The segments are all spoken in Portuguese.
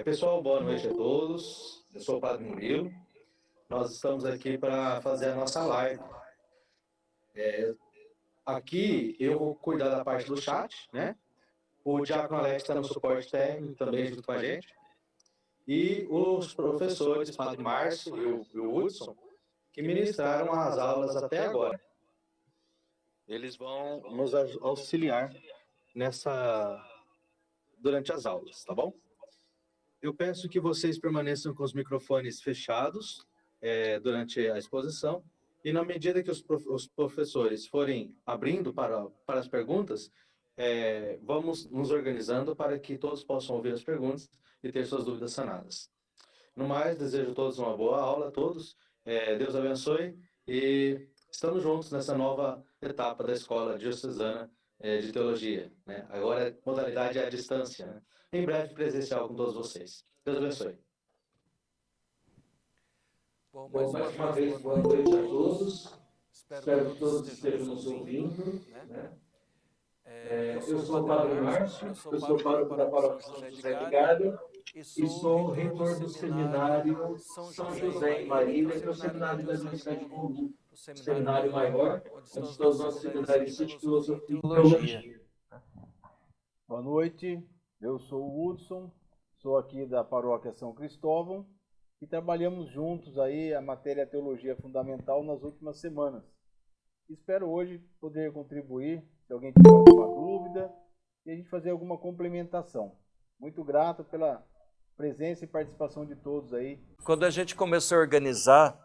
Pessoal, boa noite a todos. Eu sou o Padre Murilo. Nós estamos aqui para fazer a nossa live. Aqui eu vou cuidar da parte do chat, né? O Diácono Alex está no suporte técnico também junto com a gente. E os professores, Padre Márcio e o Hudson, que ministraram as aulas até agora. Eles vão nos auxiliar durante as aulas, tá bom? Eu peço que vocês permaneçam com os microfones fechados durante a exposição e na medida que os professores forem abrindo para as perguntas, vamos nos organizando para que todos possam ouvir as perguntas e ter suas dúvidas sanadas. No mais, desejo a todos uma boa aula, a todos. Deus abençoe e estamos juntos nessa nova etapa da Escola Diocesana de Teologia, né? Agora a modalidade é à distância, né? Em breve presencial com todos vocês. Deus abençoe. Bom, Mais uma vez, boa noite a todos. Espero que todos estejam nos ouvindo, né? Eu sou o Padre Márcio, eu sou pároco da Paróquia São José de Galha e sou reitor do Seminário São José e Marília, que é o seminário da Diocese de Bauru, o seminário maior, onde estão os nossos seminaristas de filosofia e teologia. Boa noite, eu sou o Hudson, sou aqui da Paróquia São Cristóvão e trabalhamos juntos aí a matéria Teologia Fundamental nas últimas semanas. Espero hoje poder contribuir, se alguém tiver alguma dúvida, e a gente fazer alguma complementação. Muito grato pela presença e participação de todos aí. Quando a gente começou a organizar,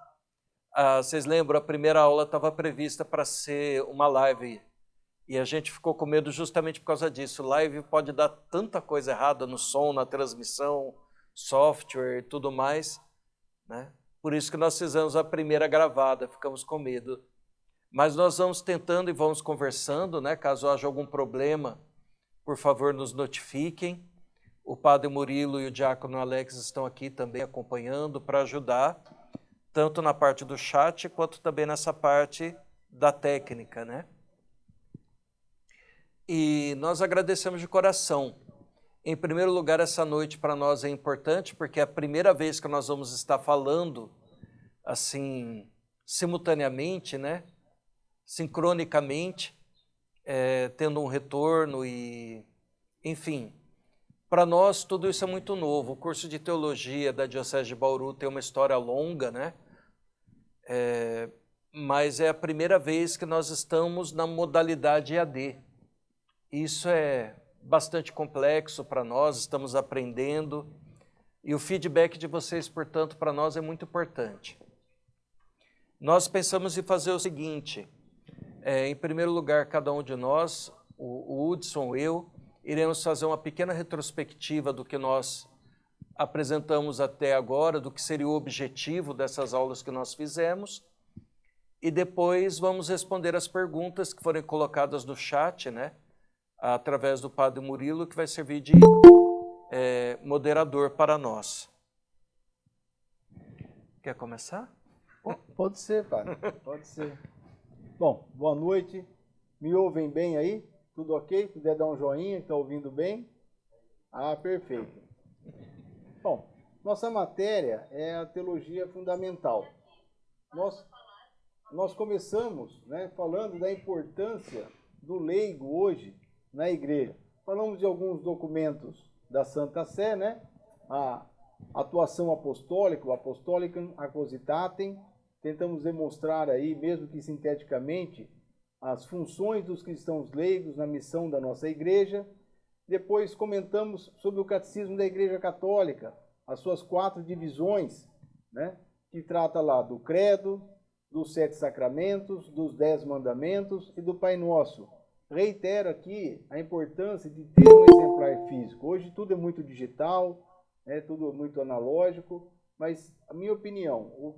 vocês lembram, a primeira aula estava prevista para ser uma live, e a gente ficou com medo justamente por causa disso. Live pode dar tanta coisa errada no som, na transmissão, software e tudo mais, né? Por isso que nós fizemos a primeira gravada, ficamos com medo. Mas nós vamos tentando e vamos conversando, né? Caso haja algum problema, por favor, nos notifiquem. O Padre Murilo e o Diácono Alex estão aqui também acompanhando para ajudar, tanto na parte do chat, quanto também nessa parte da técnica, né? E nós agradecemos de coração. Em primeiro lugar, essa noite para nós é importante, porque é a primeira vez que nós vamos estar falando, assim, simultaneamente, né? Sincronicamente, tendo um retorno e, enfim, para nós tudo isso é muito novo. O curso de teologia da Diocese de Bauru tem uma história longa, né? Mas é a primeira vez que nós estamos na modalidade EAD. Isso é bastante complexo para nós, estamos aprendendo, e o feedback de vocês, portanto, para nós é muito importante. Nós pensamos em fazer o seguinte: em primeiro lugar, cada um de nós, o Hudson, eu, iremos fazer uma pequena retrospectiva do que nós apresentamos até agora, do que seria o objetivo dessas aulas que nós fizemos, e depois vamos responder as perguntas que forem colocadas no chat, né, através do Padre Murilo, que vai servir de moderador para nós. Quer começar? Pode ser, Padre, pode ser. Bom, boa noite. Me ouvem bem aí? Tudo ok? Puder dar um joinha, está ouvindo bem? Ah, perfeito. Bom, nossa matéria é a teologia fundamental. Nós começamos, né, falando da importância do leigo hoje na igreja. Falamos de alguns documentos da Santa Sé, né? A atuação apostólica, o Apostolicam Acositatem. Tentamos demonstrar aí, mesmo que sinteticamente, as funções dos cristãos leigos na missão da nossa igreja. Depois comentamos sobre o Catecismo da Igreja Católica, as suas 4 divisões, né? Que trata lá do credo, dos 7 sacramentos, dos 10 mandamentos e do Pai Nosso. Reitero aqui a importância de ter um exemplar físico. Hoje tudo é muito digital, tudo muito analógico, mas a minha opinião,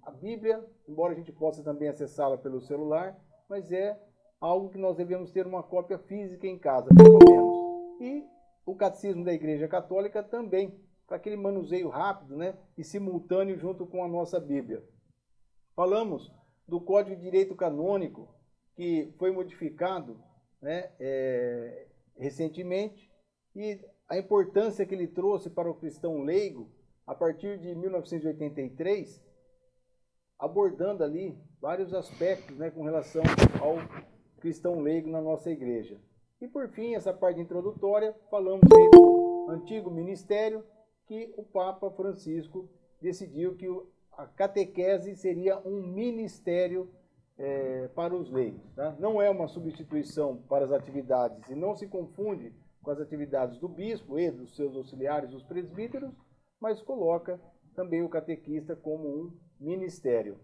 a Bíblia, embora a gente possa também acessá-la pelo celular, mas é algo que nós devemos ter uma cópia física em casa, pelo menos. E o Catecismo da Igreja Católica também, para aquele manuseio rápido, né, e simultâneo junto com a nossa Bíblia. Falamos do Código de Direito Canônico, que foi modificado, né, recentemente, e a importância que ele trouxe para o cristão leigo a partir de 1983, abordando ali vários aspectos, né, com relação ao cristão leigo na nossa igreja. E por fim, essa parte introdutória, falamos aí do antigo ministério, que o Papa Francisco decidiu que a catequese seria um ministério para os leigos. Tá? Não é uma substituição para as atividades e não se confunde com as atividades do bispo e dos seus auxiliares, os presbíteros, mas coloca também o catequista como um ministério.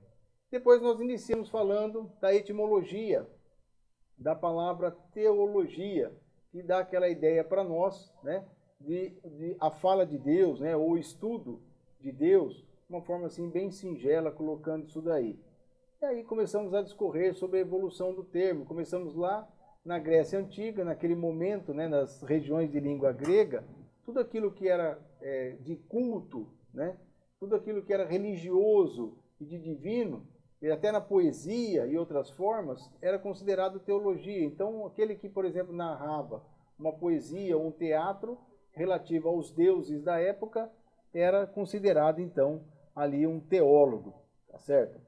Depois nós iniciamos falando da etimologia da palavra teologia, que dá aquela ideia para nós, né, de a fala de Deus, né, ou o estudo de Deus, uma forma assim bem singela, colocando isso daí. E aí começamos a discorrer sobre a evolução do termo. Começamos lá na Grécia Antiga, naquele momento, né, nas regiões de língua grega, tudo aquilo que era de culto, né, tudo aquilo que era religioso e de divino, e até na poesia e outras formas, era considerado teologia. Então, aquele que, por exemplo, narrava uma poesia ou um teatro relativo aos deuses da época, era considerado, então, ali um teólogo, tá certo?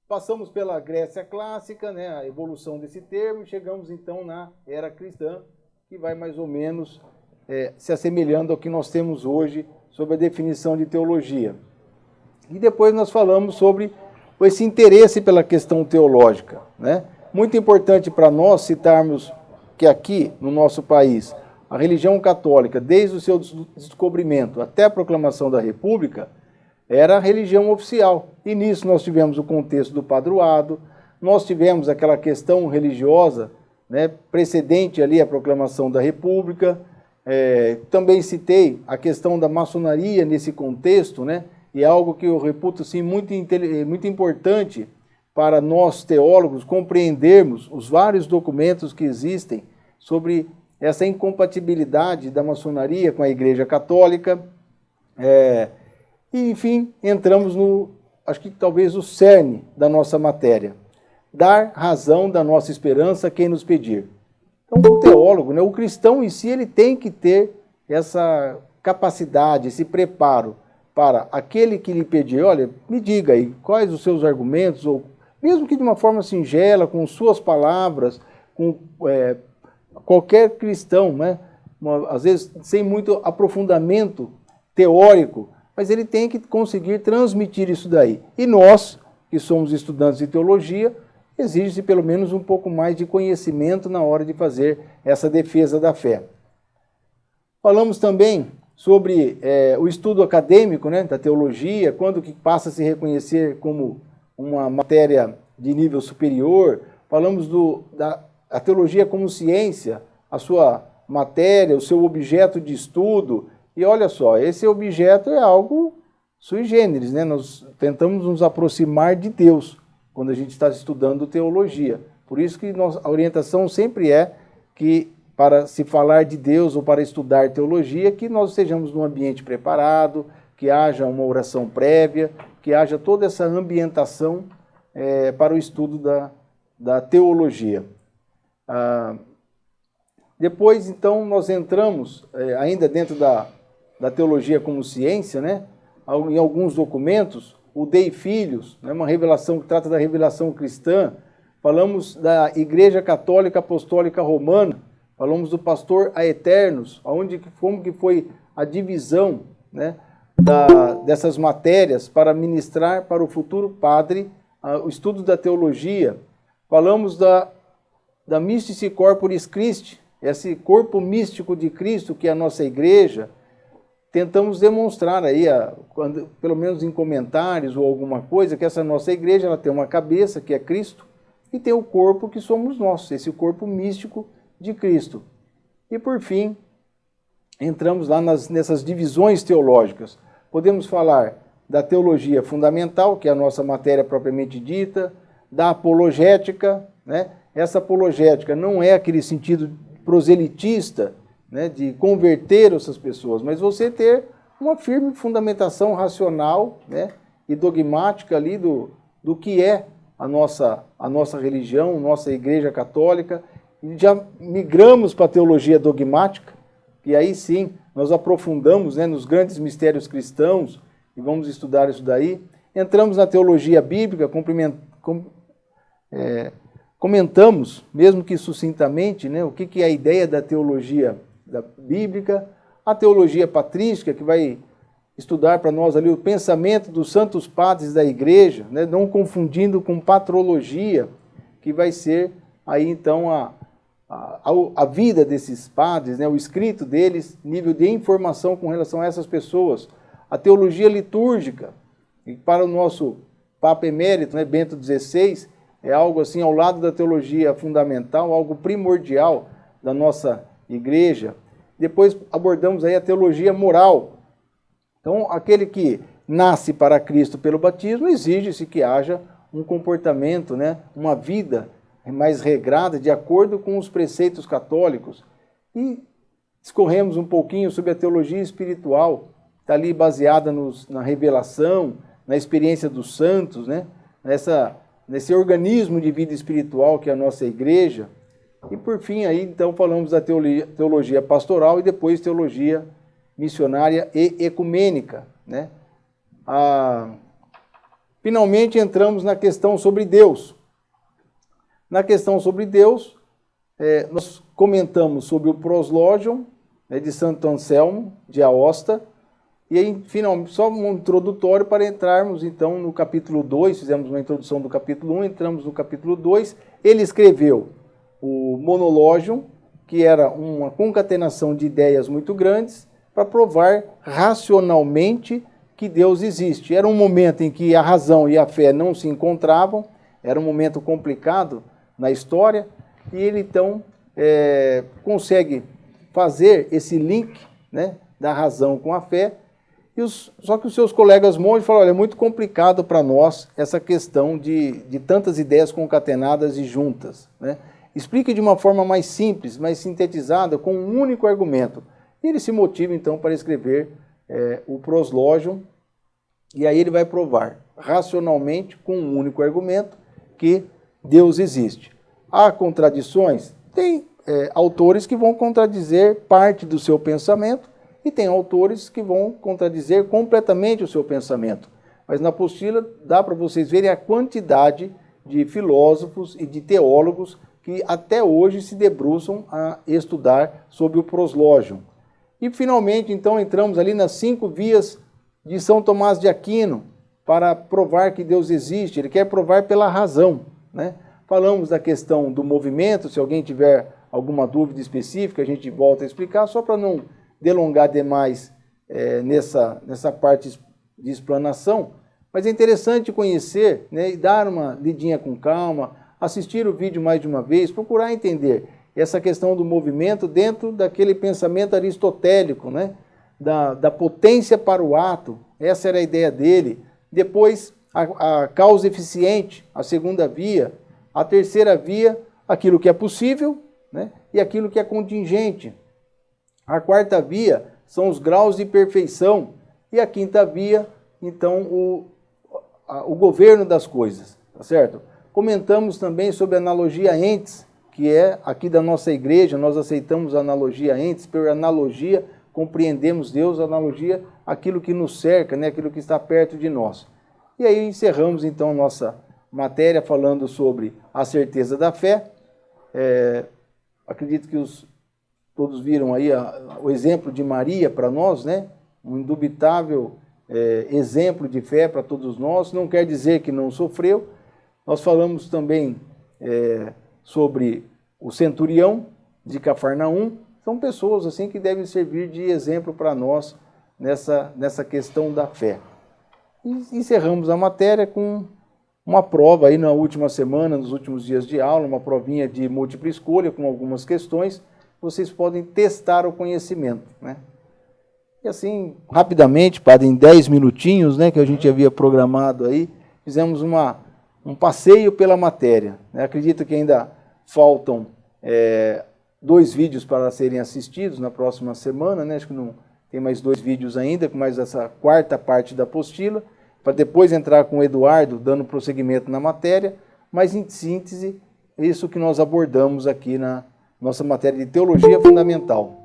Passamos pela Grécia clássica, né, a evolução desse termo, e chegamos, então, na era cristã, que vai mais ou menos se assemelhando ao que nós temos hoje sobre a definição de teologia. E depois nós falamos sobre esse interesse pela questão teológica, né? Muito importante para nós citarmos que aqui no nosso país a religião católica, desde o seu descobrimento até a proclamação da República, era a religião oficial. E nisso nós tivemos o contexto do padroado, nós tivemos aquela questão religiosa, né, precedente ali à proclamação da República. Também citei a questão da maçonaria nesse contexto, né? E é algo que eu reputo assim, muito importante para nós teólogos compreendermos os vários documentos que existem sobre essa incompatibilidade da maçonaria com a Igreja Católica. E, enfim, entramos no, acho que talvez o cerne da nossa matéria. Dar razão da nossa esperança a quem nos pedir. Então, o teólogo, né, o cristão em si, ele tem que ter essa capacidade, esse preparo para aquele que lhe pedir, olha, me diga aí quais os seus argumentos, ou mesmo que de uma forma singela, com suas palavras, com qualquer cristão, né, às vezes sem muito aprofundamento teórico, mas ele tem que conseguir transmitir isso daí. E nós, que somos estudantes de teologia, exige-se pelo menos um pouco mais de conhecimento na hora de fazer essa defesa da fé. Falamos também sobre o estudo acadêmico, né, da teologia, quando que passa a se reconhecer como uma matéria de nível superior. Falamos da teologia como ciência, a sua matéria, o seu objeto de estudo. E olha só, esse objeto é algo sui generis, né? Nós tentamos nos aproximar de Deus quando a gente está estudando teologia. Por isso que a orientação sempre é que, para se falar de Deus ou para estudar teologia, que nós estejamos num ambiente preparado, que haja uma oração prévia, que haja toda essa ambientação para o estudo da teologia. Depois, então, nós entramos, ainda dentro da teologia como ciência, né, em alguns documentos, o Dei Filhos, né, uma revelação que trata da revelação cristã. Falamos da Igreja Católica Apostólica Romana, falamos do Pastor Aeternos, como que foi a divisão, né, dessas matérias para ministrar para o futuro padre o estudo da teologia. Falamos da Mystici Corporis Christi, esse corpo místico de Cristo que é a nossa igreja. Tentamos demonstrar aí, pelo menos em comentários ou alguma coisa, que essa nossa igreja ela tem uma cabeça, que é Cristo, e tem o corpo que somos nós, esse corpo místico de Cristo. E por fim, entramos lá nessas divisões teológicas. Podemos falar da teologia fundamental, que é a nossa matéria propriamente dita, da apologética, né? Essa apologética não é aquele sentido proselitista, né, de converter essas pessoas, mas você ter uma firme fundamentação racional, né, e dogmática ali do que é a nossa religião, nossa Igreja Católica. E já migramos para a teologia dogmática, que aí sim nós aprofundamos, né, nos grandes mistérios cristãos, e vamos estudar isso daí. Entramos na teologia bíblica, comentamos, mesmo que sucintamente, né, o que é a ideia da teologia bíblica, a teologia patrística, que vai estudar para nós ali o pensamento dos santos padres da igreja, né, não confundindo com patrologia, que vai ser aí então a vida desses padres, né, o escrito deles, nível de informação com relação a essas pessoas. A teologia litúrgica, e para o nosso Papa Emérito, né, Bento XVI, é algo assim ao lado da teologia fundamental, algo primordial da nossa igreja. Depois abordamos aí a teologia moral. Então, aquele que nasce para Cristo pelo batismo, exige-se que haja um comportamento, né, uma vida mais regrada, de acordo com os preceitos católicos. E discorremos um pouquinho sobre a teologia espiritual, está ali baseada na revelação, na experiência dos santos, né, nesse organismo de vida espiritual que é a nossa igreja. E por fim, aí, então, falamos da teologia pastoral e depois teologia missionária e ecumênica, né? Finalmente entramos na questão sobre Deus. Na questão sobre Deus, nós comentamos sobre o Proslógion, né, de Santo Anselmo, de Aosta, e aí, finalmente, só um introdutório para entrarmos, então, no capítulo 2, fizemos uma introdução do capítulo 1, entramos no capítulo 2, ele escreveu o Monologion, que era uma concatenação de ideias muito grandes, para provar racionalmente que Deus existe. Era um momento em que a razão e a fé não se encontravam, era um momento complicado na história, e ele então consegue fazer esse link, né, da razão com a fé, só que os seus colegas monges falaram, olha, é muito complicado para nós essa questão de tantas ideias concatenadas e juntas, né? Explique de uma forma mais simples, mais sintetizada, com um único argumento. E ele se motiva, então, para escrever o Proslógion, e aí ele vai provar, racionalmente, com um único argumento, que Deus existe. Há contradições? Tem autores que vão contradizer parte do seu pensamento, e tem autores que vão contradizer completamente o seu pensamento. Mas na apostila dá para vocês verem a quantidade de filósofos e de teólogos que até hoje se debruçam a estudar sobre o Proslógion. E finalmente, então, entramos ali nas 5 vias de São Tomás de Aquino para provar que Deus existe. Ele quer provar pela razão, né? Falamos da questão do movimento, se alguém tiver alguma dúvida específica, a gente volta a explicar, só para não delongar demais nessa parte de explanação. Mas é interessante conhecer, né, e dar uma lidinha com calma, assistir o vídeo mais de uma vez, procurar entender essa questão do movimento dentro daquele pensamento aristotélico, né? Da potência para o ato, essa era a ideia dele. Depois, a causa eficiente, a segunda via. A terceira via, aquilo que é possível, né? E aquilo que é contingente. A quarta via são os graus de perfeição. E a quinta via, então, o governo das coisas, tá certo? Comentamos também sobre a analogia entes, que é aqui da nossa igreja, nós aceitamos a analogia entes, por analogia compreendemos Deus, analogia aquilo que nos cerca, né, aquilo que está perto de nós. E aí encerramos então nossa matéria falando sobre a certeza da fé. Acredito que todos viram aí o exemplo de Maria para nós, né? Um indubitável exemplo de fé para todos nós, não quer dizer que não sofreu. Nós falamos também sobre o centurião de Cafarnaum. São pessoas assim que devem servir de exemplo para nós nessa questão da fé. E encerramos a matéria com uma prova aí na última semana, nos últimos dias de aula, uma provinha de múltipla escolha com algumas questões. Vocês podem testar o conhecimento, né? E assim, rapidamente, padre, em 10 minutinhos, né, que a gente havia programado aí, fizemos um passeio pela matéria, né? Acredito que ainda faltam 2 vídeos para serem assistidos na próxima semana, né? Acho que não tem mais 2 vídeos ainda, com mais essa quarta parte da apostila, para depois entrar com o Eduardo, dando prosseguimento na matéria, mas em síntese, isso que nós abordamos aqui na nossa matéria de Teologia Fundamental.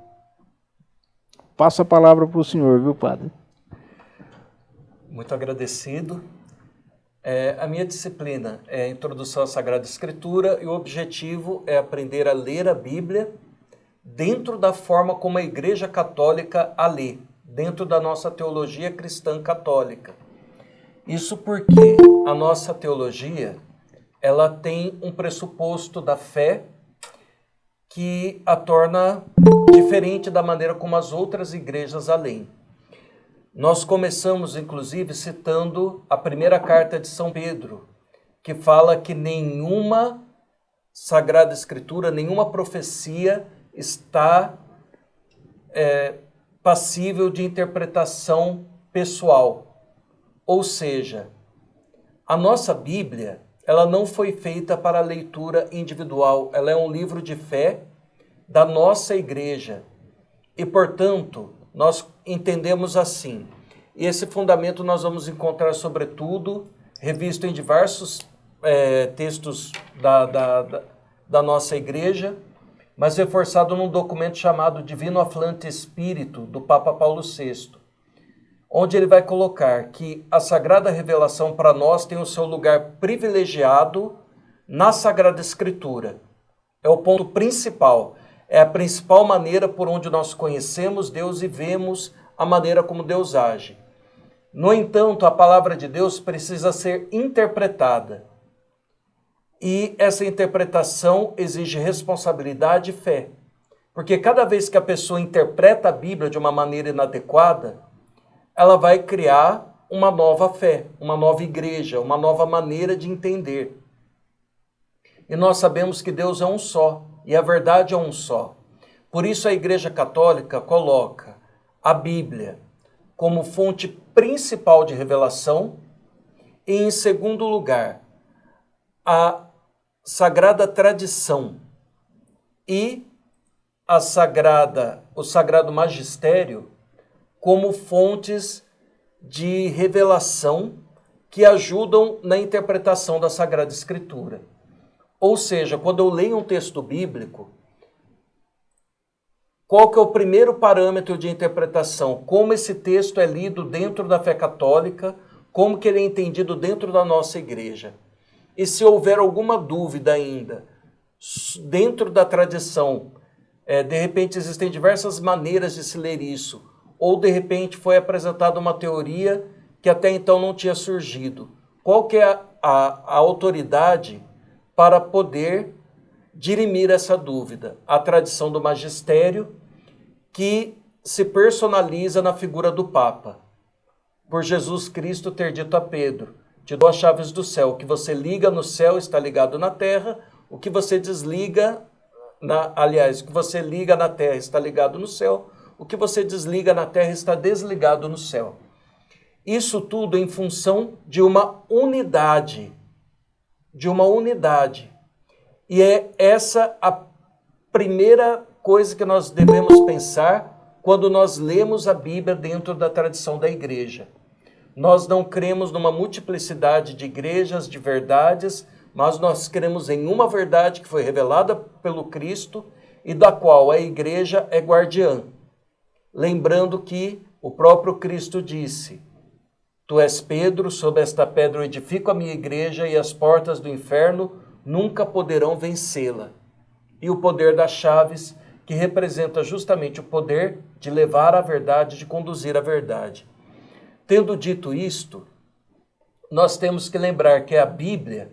passo a palavra para o senhor, viu, padre? Muito agradecido. A minha disciplina é Introdução à Sagrada Escritura e o objetivo é aprender a ler a Bíblia dentro da forma como a Igreja Católica a lê, dentro da nossa teologia cristã católica. Isso porque a nossa teologia, ela tem um pressuposto da fé que a torna diferente da maneira como as outras igrejas a leem. Nós começamos, inclusive, citando a primeira carta de São Pedro, que fala que nenhuma Sagrada Escritura, nenhuma profecia está passível de interpretação pessoal. Ou seja, a nossa Bíblia, ela não foi feita para leitura individual, ela é um livro de fé da nossa igreja. E, portanto, nós entendemos assim. E esse fundamento nós vamos encontrar, sobretudo, revisto em diversos textos da nossa igreja, mas reforçado num documento chamado Divino Aflante Espírito, do Papa Paulo VI, onde ele vai colocar que a Sagrada Revelação para nós tem o seu lugar privilegiado na Sagrada Escritura. É o ponto principal, é a principal maneira por onde nós conhecemos Deus e vemos a maneira como Deus age. No entanto, a palavra de Deus precisa ser interpretada. E essa interpretação exige responsabilidade e fé. Porque cada vez que a pessoa interpreta a Bíblia de uma maneira inadequada, ela vai criar uma nova fé, uma nova igreja, uma nova maneira de entender. E nós sabemos que Deus é um só, e a verdade é um só. Por isso a Igreja Católica coloca a Bíblia como fonte principal de revelação e, em segundo lugar, a Sagrada Tradição e o Sagrado Magistério como fontes de revelação que ajudam na interpretação da Sagrada Escritura. Ou seja, quando eu leio um texto bíblico, qual que é o primeiro parâmetro de interpretação? Como esse texto é lido dentro da fé católica, como que ele é entendido dentro da nossa igreja. E se houver alguma dúvida ainda, dentro da tradição, de repente existem diversas maneiras de se ler isso, ou de repente foi apresentada uma teoria que até então não tinha surgido. Qual que é a autoridade para poder dirimir essa dúvida? A tradição do magistério, que se personaliza na figura do Papa. Por Jesus Cristo ter dito a Pedro: te dou as chaves do céu, o que você liga no céu está ligado na terra, o que você desliga, o que você liga na terra está ligado no céu, o que você desliga na terra está desligado no céu. Isso tudo em função de uma unidade. E é essa a primeira coisa que nós devemos pensar quando nós lemos a Bíblia dentro da tradição da igreja. Nós não cremos numa multiplicidade de igrejas, de verdades, mas nós cremos em uma verdade que foi revelada pelo Cristo e da qual a igreja é guardiã. Lembrando que o próprio Cristo disse: tu és Pedro, sobre esta pedra eu edifico a minha igreja e as portas do inferno nunca poderão vencê-la. E o poder das chaves, que representa justamente o poder de levar a verdade, de conduzir a verdade. Tendo dito isto, nós temos que lembrar que a Bíblia,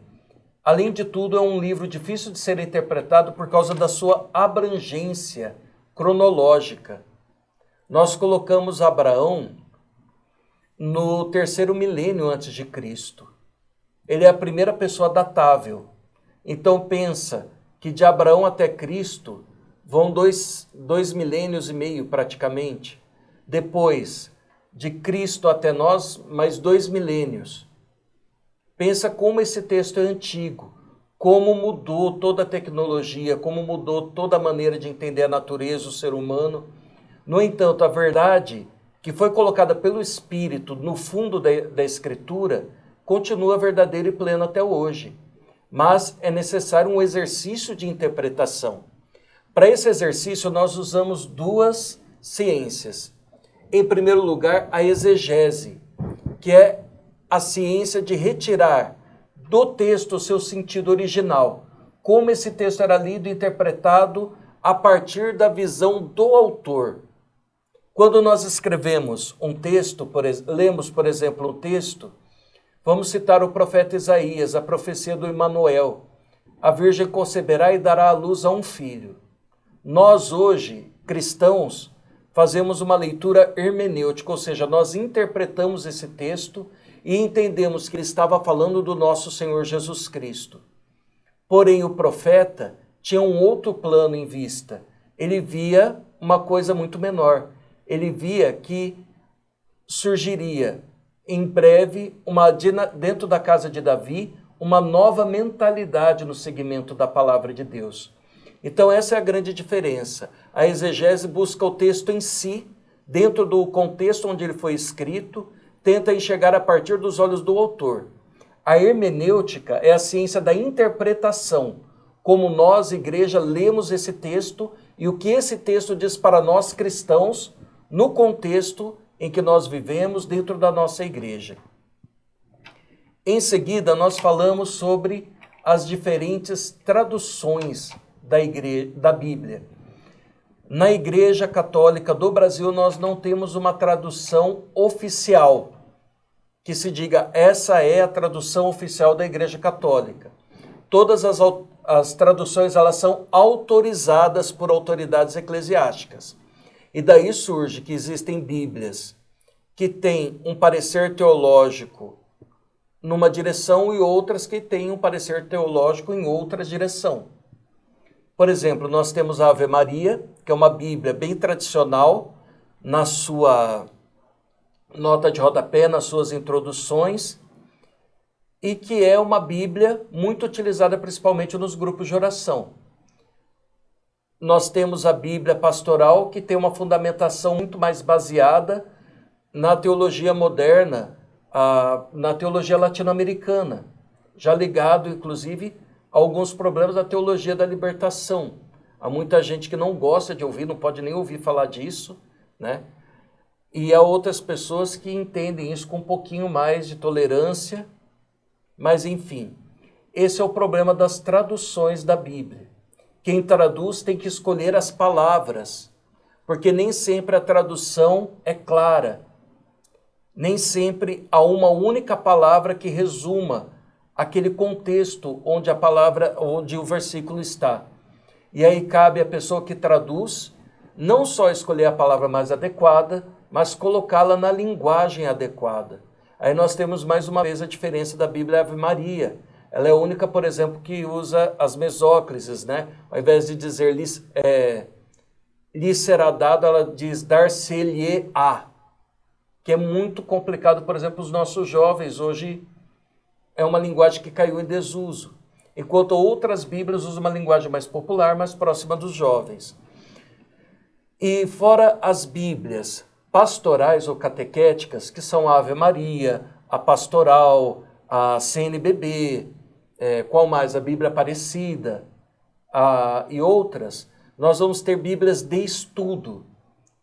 além de tudo, é um livro difícil de ser interpretado por causa da sua abrangência cronológica. Nós colocamos Abraão no 3º milênio antes de Cristo. Ele é a primeira pessoa datável. Então pensa que de Abraão até Cristo vão dois milênios e meio praticamente. Depois de Cristo até nós, mais 2 milênios. Pensa como esse texto é antigo, como mudou toda a tecnologia, como mudou toda a maneira de entender a natureza, o ser humano. No entanto, a verdade que foi colocada pelo Espírito no fundo da Escritura continua verdadeira e plena até hoje. Mas é necessário um exercício de interpretação. Para esse exercício, nós usamos 2 ciências. Em primeiro lugar, a exegese, que é a ciência de retirar do texto o seu sentido original, como esse texto era lido e interpretado a partir da visão do autor. Quando nós escrevemos um texto, lemos, por exemplo, um texto, vamos citar o profeta Isaías, a profecia do Emanuel. A virgem conceberá e dará à luz a um filho. Nós hoje, cristãos, fazemos uma leitura hermenêutica, ou seja, nós interpretamos esse texto e entendemos que ele estava falando do nosso Senhor Jesus Cristo. Porém, o profeta tinha um outro plano em vista. Ele via uma coisa muito menor. Ele via que surgiria em breve, dentro da casa de Davi, uma nova mentalidade no segmento da palavra de Deus. Então essa é a grande diferença. A exegese busca o texto em si, dentro do contexto onde ele foi escrito, tenta enxergar a partir dos olhos do autor. A hermenêutica é a ciência da interpretação, como nós, igreja, lemos esse texto e o que esse texto diz para nós cristãos no contexto em que nós vivemos dentro da nossa igreja. Em seguida, nós falamos sobre as diferentes traduções da Bíblia. Na Igreja Católica do Brasil, nós não temos uma tradução oficial, que se diga, essa é a tradução oficial da Igreja Católica. Todas as traduções, elas são autorizadas por autoridades eclesiásticas. E daí surge que existem Bíblias que têm um parecer teológico numa direção e outras que têm um parecer teológico em outra direção. Por exemplo, nós temos a Ave Maria, que é uma Bíblia bem tradicional, na sua nota de rodapé, nas suas introduções, e que é uma Bíblia muito utilizada principalmente nos grupos de oração. Nós temos a Bíblia pastoral, que tem uma fundamentação muito mais baseada na teologia moderna, na teologia latino-americana, já ligado, inclusive, a alguns problemas da teologia da libertação. Há muita gente que não gosta de ouvir, não pode nem ouvir falar disso, né? E há outras pessoas que entendem isso com um pouquinho mais de tolerância, mas enfim, esse é o problema das traduções da Bíblia. Quem traduz tem que escolher as palavras, porque nem sempre a tradução é clara. Nem sempre há uma única palavra que resuma aquele contexto onde o versículo está. E aí cabe à pessoa que traduz não só escolher a palavra mais adequada, mas colocá-la na linguagem adequada. Aí nós temos mais uma vez a diferença da Bíblia Ave Maria. Ela é a única, por exemplo, que usa as mesóclises, né? Ao invés de dizer lhe será dado, ela diz dar-se-lhe-á, que é muito complicado, por exemplo, os nossos jovens. Hoje é uma linguagem que caiu em desuso, enquanto outras Bíblias usam uma linguagem mais popular, mais próxima dos jovens. E fora as Bíblias pastorais ou catequéticas, que são a Ave Maria, a Pastoral, a CNBB, qual mais? A Bíblia Aparecida e outras, nós vamos ter Bíblias de estudo,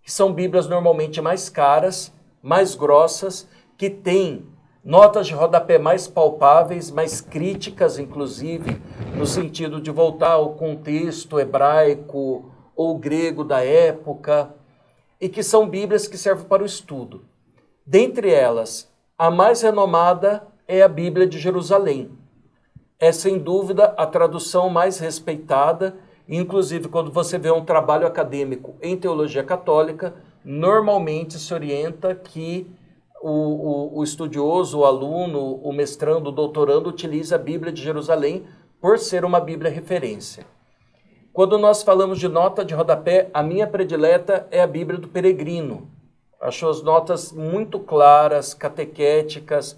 que são Bíblias normalmente mais caras, mais grossas, que têm notas de rodapé mais palpáveis, mais críticas, inclusive, no sentido de voltar ao contexto hebraico ou grego da época, e que são Bíblias que servem para o estudo. Dentre elas, a mais renomada é a Bíblia de Jerusalém. É, sem dúvida, a tradução mais respeitada, inclusive quando você vê um trabalho acadêmico em teologia católica, normalmente se orienta que o estudioso, o aluno, o mestrando, o doutorando utiliza a Bíblia de Jerusalém por ser uma Bíblia referência. Quando nós falamos de nota de rodapé, a minha predileta é a Bíblia do Peregrino. Acho as notas muito claras, catequéticas.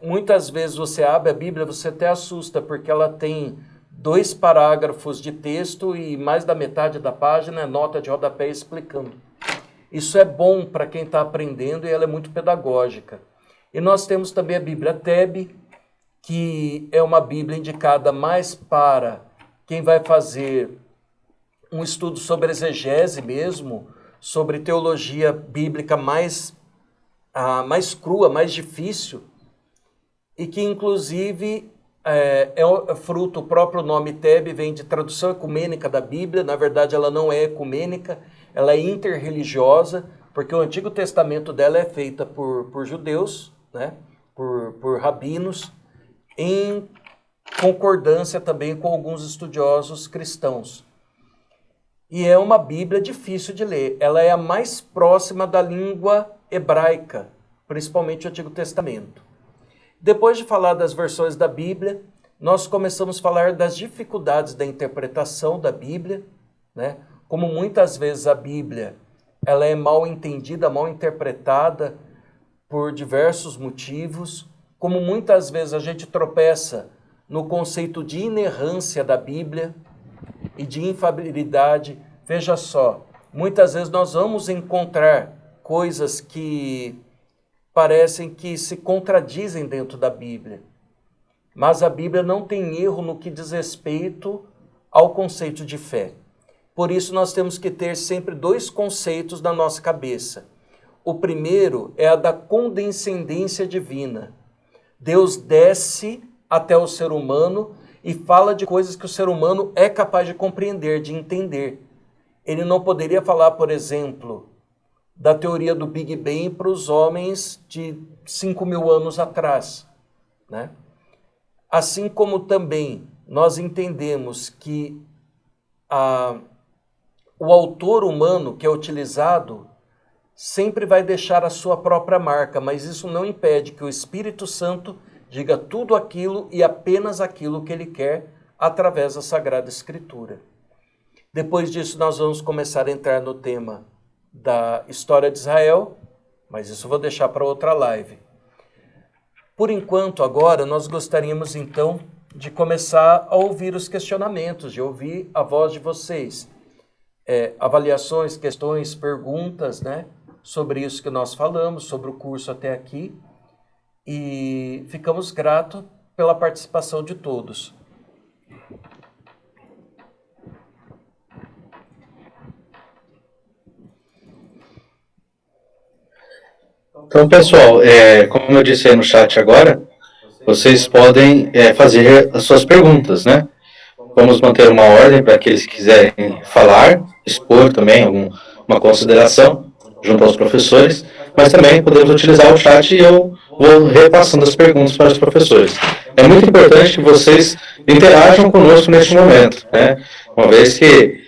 Muitas vezes você abre a Bíblia, você até assusta, porque ela tem 2 parágrafos de texto e mais da metade da página é nota de rodapé explicando. Isso é bom para quem está aprendendo e ela é muito pedagógica. E nós temos também a Bíblia Tebe, que é uma Bíblia indicada mais para quem vai fazer um estudo sobre exegese mesmo, sobre teologia bíblica mais crua, mais difícil, e que inclusive é fruto, o próprio nome TEB vem de tradução ecumênica da Bíblia. Na verdade ela não é ecumênica, ela é interreligiosa, porque o Antigo Testamento dela é feita por judeus, né? por rabinos, em concordância também com alguns estudiosos cristãos. E é uma Bíblia difícil de ler. Ela é a mais próxima da língua hebraica, principalmente o Antigo Testamento. Depois de falar das versões da Bíblia, nós começamos a falar das dificuldades da interpretação da Bíblia, né? Como muitas vezes a Bíblia ela é mal entendida, mal interpretada por diversos motivos, como muitas vezes a gente tropeça no conceito de inerrância da Bíblia e de infalibilidade. Veja só, muitas vezes nós vamos encontrar coisas que parecem que se contradizem dentro da Bíblia, mas a Bíblia não tem erro no que diz respeito ao conceito de fé. Por isso nós temos que ter sempre dois conceitos na nossa cabeça. O primeiro é a da condescendência divina. Deus desce até o ser humano e fala de coisas que o ser humano é capaz de compreender, de entender. Ele não poderia falar, por exemplo, da teoria do Big Bang para os homens de 5.000 anos atrás, né? Assim como também nós entendemos que o autor humano que é utilizado sempre vai deixar a sua própria marca, mas isso não impede que o Espírito Santo diga tudo aquilo e apenas aquilo que ele quer através da Sagrada Escritura. Depois disso nós vamos começar a entrar no tema da história de Israel, mas isso eu vou deixar para outra live. Por enquanto, agora, nós gostaríamos então de começar a ouvir os questionamentos, de ouvir a voz de vocês. Avaliações, questões, perguntas, né, sobre isso que nós falamos, sobre o curso até aqui. E ficamos gratos pela participação de todos. Então, pessoal, como eu disse aí no chat agora, vocês podem fazer as suas perguntas, né? Vamos manter uma ordem para aqueles que quiserem falar, expor também alguma consideração junto aos professores, mas também podemos utilizar o chat e eu vou repassando as perguntas para os professores. É muito importante que vocês interajam conosco neste momento, né? Uma vez que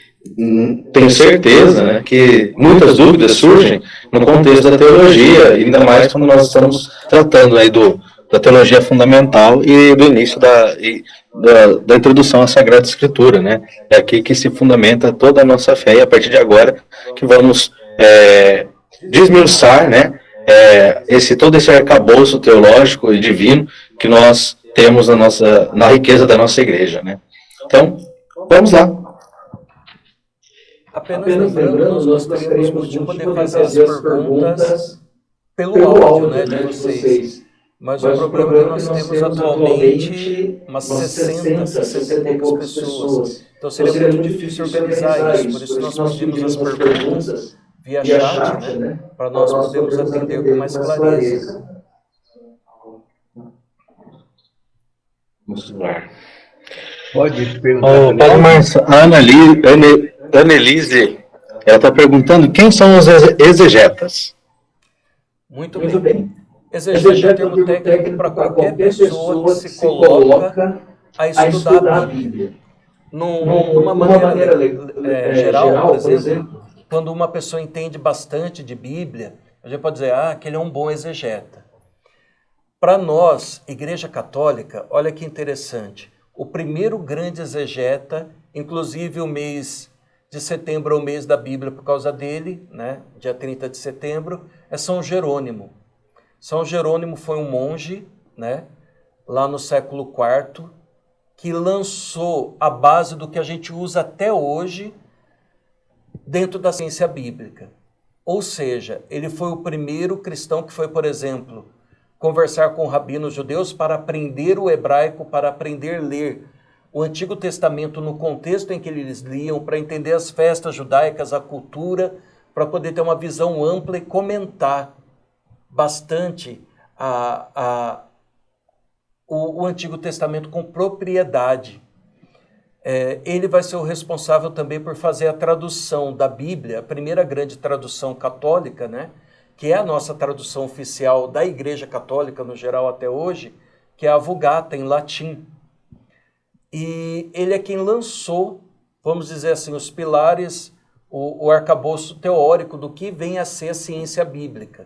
tenho certeza, né, que muitas dúvidas surgem no contexto da teologia, ainda mais quando nós estamos tratando aí da teologia fundamental e do início da introdução à Sagrada Escritura, né? É aqui que se fundamenta toda a nossa fé e a partir de agora que vamos desmiuçar, né, todo esse arcabouço teológico e divino que nós temos na riqueza da nossa igreja, né? Então, vamos lá. Apenas lembrando, nós gostaríamos de poder fazer as perguntas pelo áudio, né, de vocês. Mas o problema é que nós temos atualmente umas 60 e poucas pessoas. Então seria muito difícil organizar isso. Por isso nós pedimos as perguntas via chat, né, para nós podermos atender com mais clareza. Vamos lá. Pode perguntar. Padre Marcelo, a Annelise, ela está perguntando quem são os exegetas. Muito bem. Exegeta é um termo técnico para qualquer pessoa que se coloca a estudar a Bíblia. Numa maneira geral, por exemplo, quando uma pessoa entende bastante de Bíblia, a gente pode dizer que ele é um bom exegeta. Para nós, Igreja Católica, olha que interessante, o primeiro grande exegeta, inclusive o mês de setembro é o mês da Bíblia por causa dele, né? Dia 30 de setembro, é São Jerônimo. São Jerônimo foi um monge, né, lá no século IV, que lançou a base do que a gente usa até hoje dentro da ciência bíblica. Ou seja, ele foi o primeiro cristão que foi, por exemplo, conversar com rabinos judeus para aprender o hebraico, para aprender a ler o Antigo Testamento no contexto em que eles liam, para entender as festas judaicas, a cultura para poder ter uma visão ampla e comentar bastante o Antigo Testamento com propriedade. Ele vai ser o responsável também por fazer a tradução da Bíblia, a primeira grande tradução católica, né? Que é a nossa tradução oficial da Igreja Católica, no geral, até hoje, que é a Vulgata, em latim. E ele é quem lançou, vamos dizer assim, os pilares, o arcabouço teórico do que vem a ser a ciência bíblica.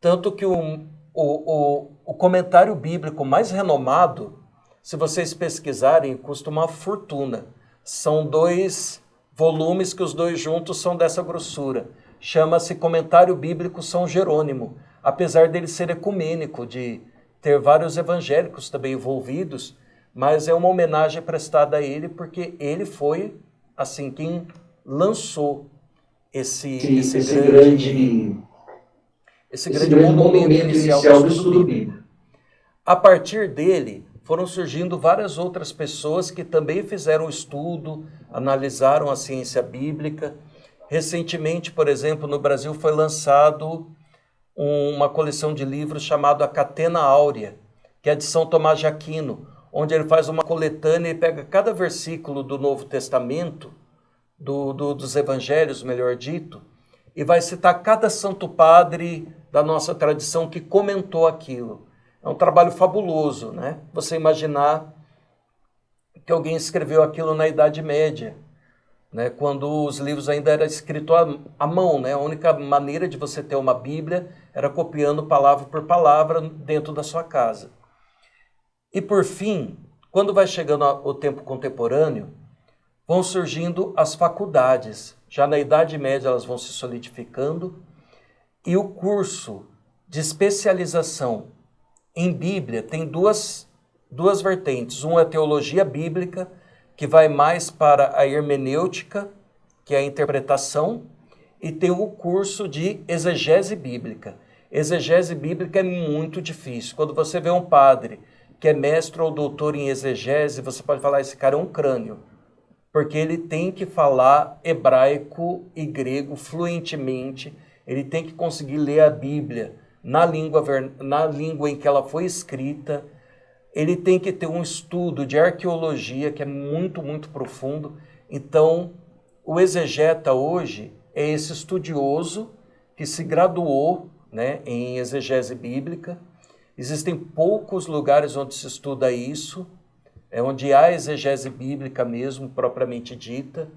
Tanto que o comentário bíblico mais renomado, se vocês pesquisarem, custa uma fortuna. São 2 volumes que os 2 juntos são dessa grossura. Chama-se Comentário Bíblico São Jerônimo, apesar dele ser ecumênico, de ter vários evangélicos também envolvidos, mas é uma homenagem prestada a ele, porque ele foi, assim, quem lançou esse grande monumento inicial do estudo bíblico. A partir dele, foram surgindo várias outras pessoas que também fizeram estudo, analisaram a ciência bíblica. Recentemente, por exemplo, no Brasil foi lançado uma coleção de livros chamada A Catena Áurea, que é de São Tomás de Aquino, onde ele faz uma coletânea e pega cada versículo do Novo Testamento, dos Evangelhos, melhor dito, e vai citar cada santo padre da nossa tradição que comentou aquilo. É um trabalho fabuloso, né? Você imaginar que alguém escreveu aquilo na Idade Média, né? Quando os livros ainda eram escritos à mão, né? A única maneira de você ter uma Bíblia era copiando palavra por palavra dentro da sua casa. E por fim, quando vai chegando o tempo contemporâneo, vão surgindo as faculdades. Já na Idade Média elas vão se solidificando, e o curso de especialização em Bíblia tem duas vertentes. Uma é a teologia bíblica, que vai mais para a hermenêutica, que é a interpretação, e tem o curso de exegese bíblica. Exegese bíblica é muito difícil. Quando você vê um padre que é mestre ou doutor em exegese, você pode falar, esse cara é um crânio, porque ele tem que falar hebraico e grego fluentemente, ele tem que conseguir ler a Bíblia na língua em que ela foi escrita, ele tem que ter um estudo de arqueologia que é muito, muito profundo. Então, o exegeta hoje é esse estudioso que se graduou, né, em exegese bíblica. Existem poucos lugares onde se estuda isso, onde há exegese bíblica mesmo, propriamente dita.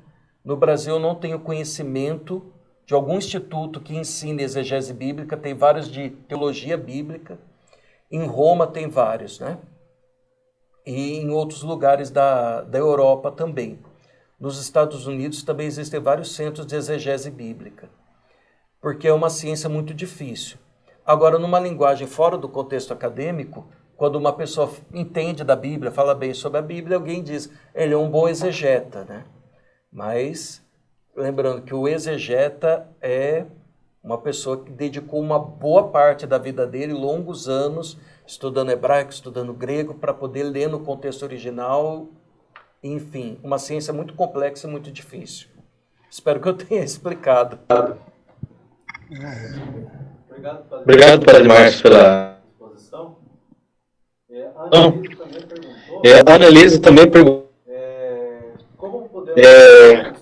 No Brasil eu não tenho conhecimento de algum instituto que ensine exegese bíblica, tem vários de teologia bíblica. Em Roma tem vários, né? E em outros lugares da Europa também. Nos Estados Unidos também existem vários centros de exegese bíblica, porque é uma ciência muito difícil. Agora, numa linguagem fora do contexto acadêmico, quando uma pessoa entende da Bíblia, fala bem sobre a Bíblia, alguém diz, ele é um bom exegeta, né? Mas, lembrando que o exegeta é uma pessoa que dedicou uma boa parte da vida dele, longos anos, estudando hebraico, estudando grego, para poder ler no contexto original. Enfim, uma ciência muito complexa e muito difícil. Espero que eu tenha explicado. Obrigado, Padre Márcio, pela exposição. A Annelise também perguntou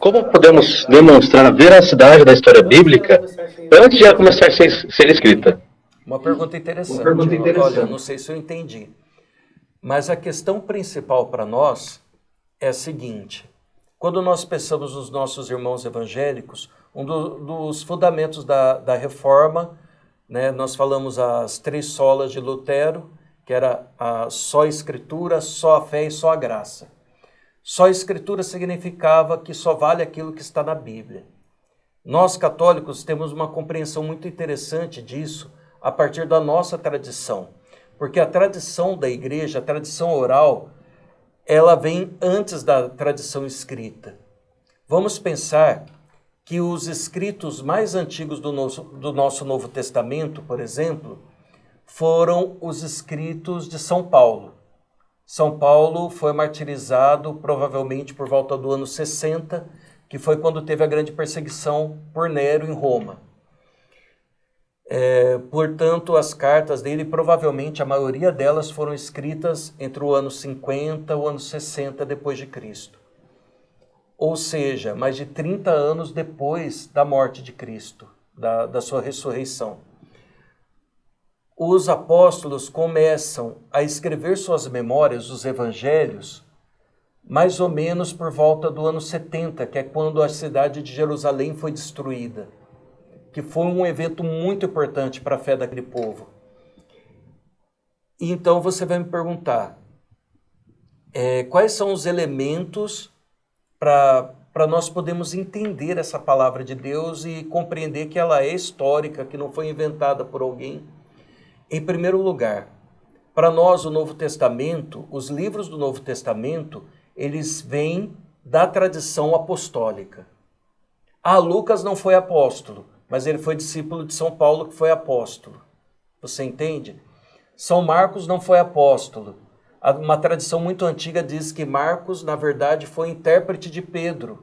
como podemos demonstrar a veracidade da história bíblica antes de ela começar a ser escrita. Uma pergunta interessante. Olha, não sei se eu entendi. Mas a questão principal para nós é a seguinte. Quando nós pensamos nos nossos irmãos evangélicos, um dos fundamentos da reforma, né, nós falamos as 3 solas de Lutero, que era só a Escritura, só a fé e só a graça. Só a Escritura significava que só vale aquilo que está na Bíblia. Nós, católicos, temos uma compreensão muito interessante disso a partir da nossa tradição. Porque a tradição da igreja, a tradição oral, ela vem antes da tradição escrita. Vamos pensar que os escritos mais antigos do nosso Novo Testamento, por exemplo, foram os escritos de São Paulo. São Paulo foi martirizado provavelmente por volta do ano 60, que foi quando teve a grande perseguição por Nero em Roma. Portanto, as cartas dele, provavelmente a maioria delas foram escritas entre o ano 50 e o ano 60 depois de Cristo. Ou seja, mais de 30 anos depois da morte de Cristo, da sua ressurreição. Os apóstolos começam a escrever suas memórias, os evangelhos, mais ou menos por volta do ano 70, que é quando a cidade de Jerusalém foi destruída, que foi um evento muito importante para a fé daquele povo. E então você vai me perguntar, quais são os elementos para nós podermos entender essa palavra de Deus e compreender que ela é histórica, que não foi inventada por alguém? Em primeiro lugar, para nós o Novo Testamento, os livros do Novo Testamento, eles vêm da tradição apostólica. Lucas não foi apóstolo, mas ele foi discípulo de São Paulo, que foi apóstolo. Você entende? São Marcos não foi apóstolo. Uma tradição muito antiga diz que Marcos, na verdade, foi intérprete de Pedro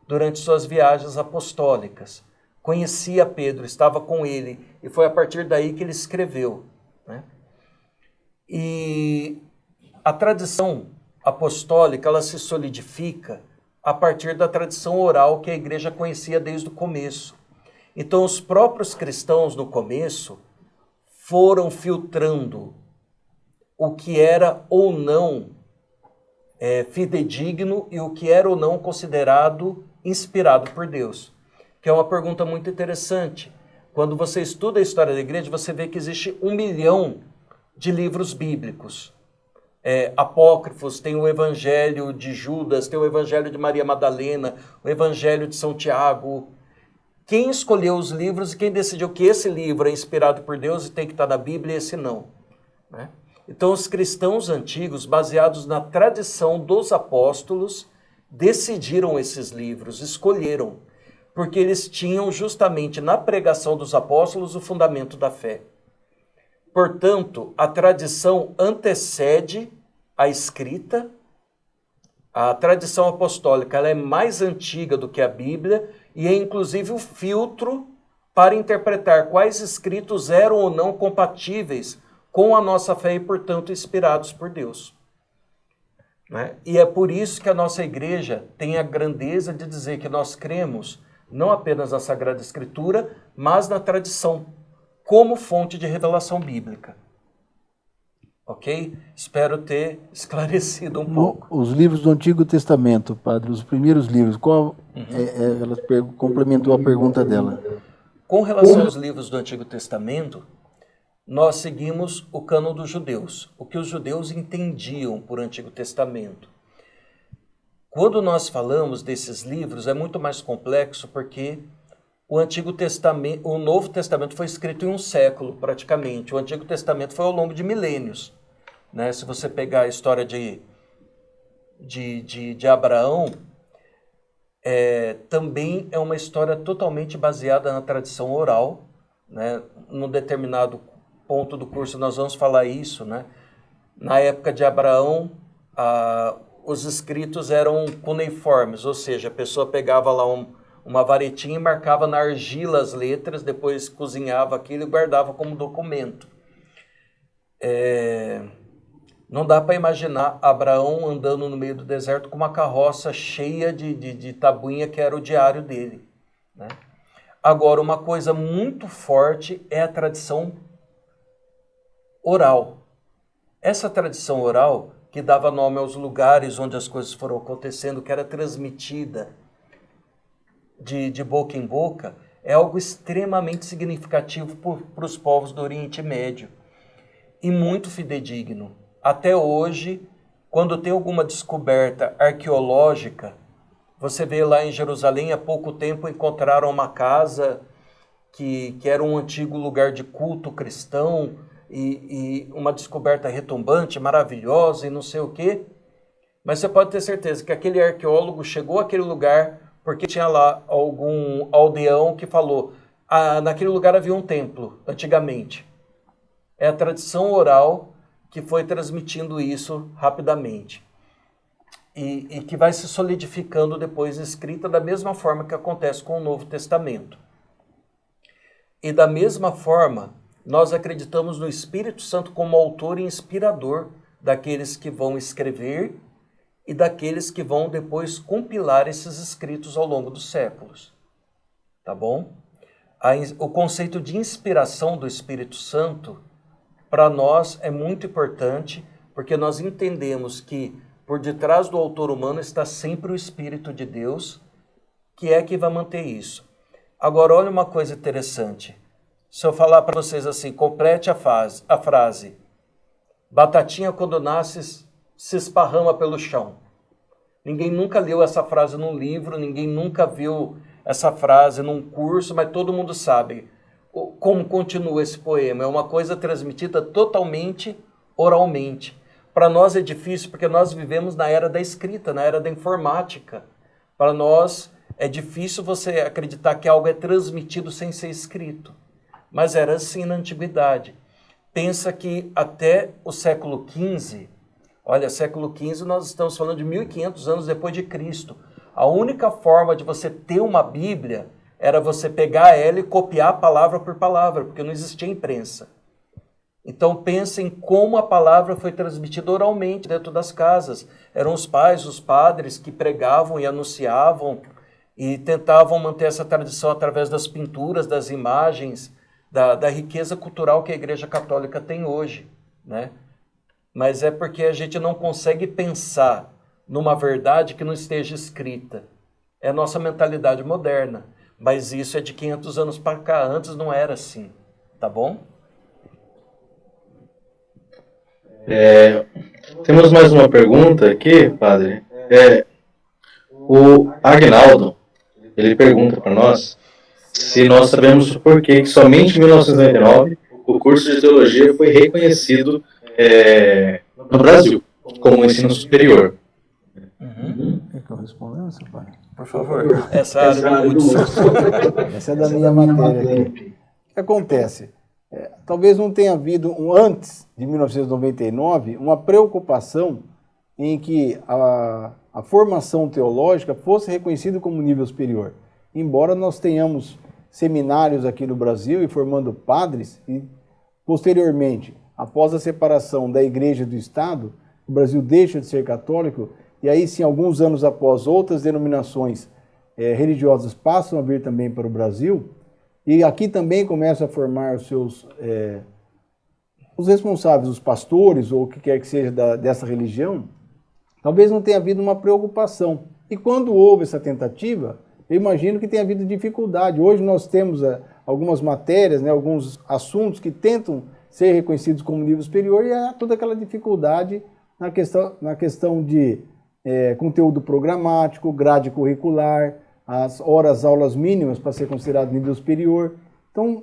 durante suas viagens apostólicas. Conhecia Pedro, estava com ele, e foi a partir daí que ele escreveu, né? E a tradição apostólica, ela se solidifica a partir da tradição oral que a igreja conhecia desde o começo. Então, os próprios cristãos, no começo, foram filtrando o que era ou não fidedigno e o que era ou não considerado inspirado por Deus. Que é uma pergunta muito interessante. Quando você estuda a história da igreja, você vê que existe 1 milhão de livros bíblicos. Apócrifos, tem o Evangelho de Judas, tem o Evangelho de Maria Madalena, o Evangelho de São Tiago. Quem escolheu os livros e quem decidiu que esse livro é inspirado por Deus e tem que estar na Bíblia e esse não, né? Então, os cristãos antigos, baseados na tradição dos apóstolos, decidiram esses livros, escolheram, porque eles tinham justamente na pregação dos apóstolos o fundamento da fé. Portanto, a tradição antecede a escrita. A tradição apostólica ela é mais antiga do que a Bíblia e é inclusive o filtro para interpretar quais escritos eram ou não compatíveis com a nossa fé e, portanto, inspirados por Deus, né? E é por isso que a nossa igreja tem a grandeza de dizer que nós cremos não apenas na Sagrada Escritura, mas na tradição, como fonte de revelação bíblica. Ok? Espero ter esclarecido um pouco. Os livros do Antigo Testamento, padre, os primeiros livros, ela complementou a pergunta dela. Com relação aos livros do Antigo Testamento, nós seguimos o cânon dos judeus, o que os judeus entendiam por Antigo Testamento. Quando nós falamos desses livros, é muito mais complexo porque o Antigo Testamento, o Novo Testamento foi escrito em um século, praticamente. O Antigo Testamento foi ao longo de milênios, né? Se você pegar a história de Abraão, também é uma história totalmente baseada na tradição oral, né? Num determinado ponto do curso nós vamos falar isso, né? Na época de Abraão, os escritos eram cuneiformes, ou seja, a pessoa pegava lá uma varetinha e marcava na argila as letras, depois cozinhava aquilo e guardava como documento. Não dá para imaginar Abraão andando no meio do deserto com uma carroça cheia de tabuinha que era o diário dele, né? Agora, uma coisa muito forte é a tradição oral. Essa tradição oral, que dava nome aos lugares onde as coisas foram acontecendo, que era transmitida de boca em boca, é algo extremamente significativo para os povos do Oriente Médio e muito fidedigno. Até hoje, quando tem alguma descoberta arqueológica, você vê lá em Jerusalém, há pouco tempo encontraram uma casa que era um antigo lugar de culto cristão, e uma descoberta retumbante, maravilhosa e não sei o quê. Mas você pode ter certeza que aquele arqueólogo chegou àquele lugar porque tinha lá algum aldeão que falou: naquele lugar havia um templo, antigamente. É a tradição oral que foi transmitindo isso rapidamente. e que vai se solidificando depois escrita da mesma forma que acontece com o Novo Testamento. E da mesma forma, nós acreditamos no Espírito Santo como autor e inspirador daqueles que vão escrever e daqueles que vão depois compilar esses escritos ao longo dos séculos. Tá bom? O conceito de inspiração do Espírito Santo, para nós, é muito importante, porque nós entendemos que por detrás do autor humano está sempre o Espírito de Deus, que é que vai manter isso. Agora, olha uma coisa interessante. Se eu falar para vocês assim, complete a frase. Batatinha, quando nasce, se esparrama pelo chão. Ninguém nunca leu essa frase num livro, ninguém nunca viu essa frase num curso, mas todo mundo sabe como continua esse poema. É uma coisa transmitida totalmente oralmente. Para nós é difícil porque nós vivemos na era da escrita, na era da informática. Para nós é difícil você acreditar que algo é transmitido sem ser escrito. Mas era assim na antiguidade. Pensa que até o século XV, olha, século XV nós estamos falando de 1500 anos depois de Cristo. A única forma de você ter uma Bíblia era você pegar ela e copiar palavra por palavra, porque não existia imprensa. Então pensem como a palavra foi transmitida oralmente dentro das casas. Eram os pais, os padres que pregavam e anunciavam e tentavam manter essa tradição através das pinturas, das imagens, da riqueza cultural que a Igreja Católica tem hoje, né? Mas é porque a gente não consegue pensar numa verdade que não esteja escrita. É a nossa mentalidade moderna. Mas isso é de 500 anos para cá. Antes não era assim. Tá bom? Temos mais uma pergunta aqui, padre. O Agnaldo, ele pergunta para nós se nós sabemos o porquê que somente em 1999 o curso de teologia foi reconhecido no Brasil como ensino superior. Quer que eu responda essa, pai? Por favor. Essa é da minha matéria aqui. O que acontece? Talvez não tenha havido, antes de 1999, uma preocupação em que a formação teológica fosse reconhecida como nível superior. Embora nós tenhamos seminários aqui no Brasil e formando padres, e posteriormente, após a separação da Igreja e do Estado, o Brasil deixa de ser católico, e aí sim, alguns anos após, outras denominações religiosas passam a vir também para o Brasil, e aqui também começam a formar os responsáveis, os pastores, ou o que quer que seja dessa religião. Talvez não tenha havido uma preocupação. E quando houve essa tentativa, eu imagino que tenha havido dificuldade. Hoje nós temos algumas matérias, né, alguns assuntos que tentam ser reconhecidos como nível superior, e há toda aquela dificuldade na questão de conteúdo programático, grade curricular, as aulas mínimas para ser considerado nível superior. Então,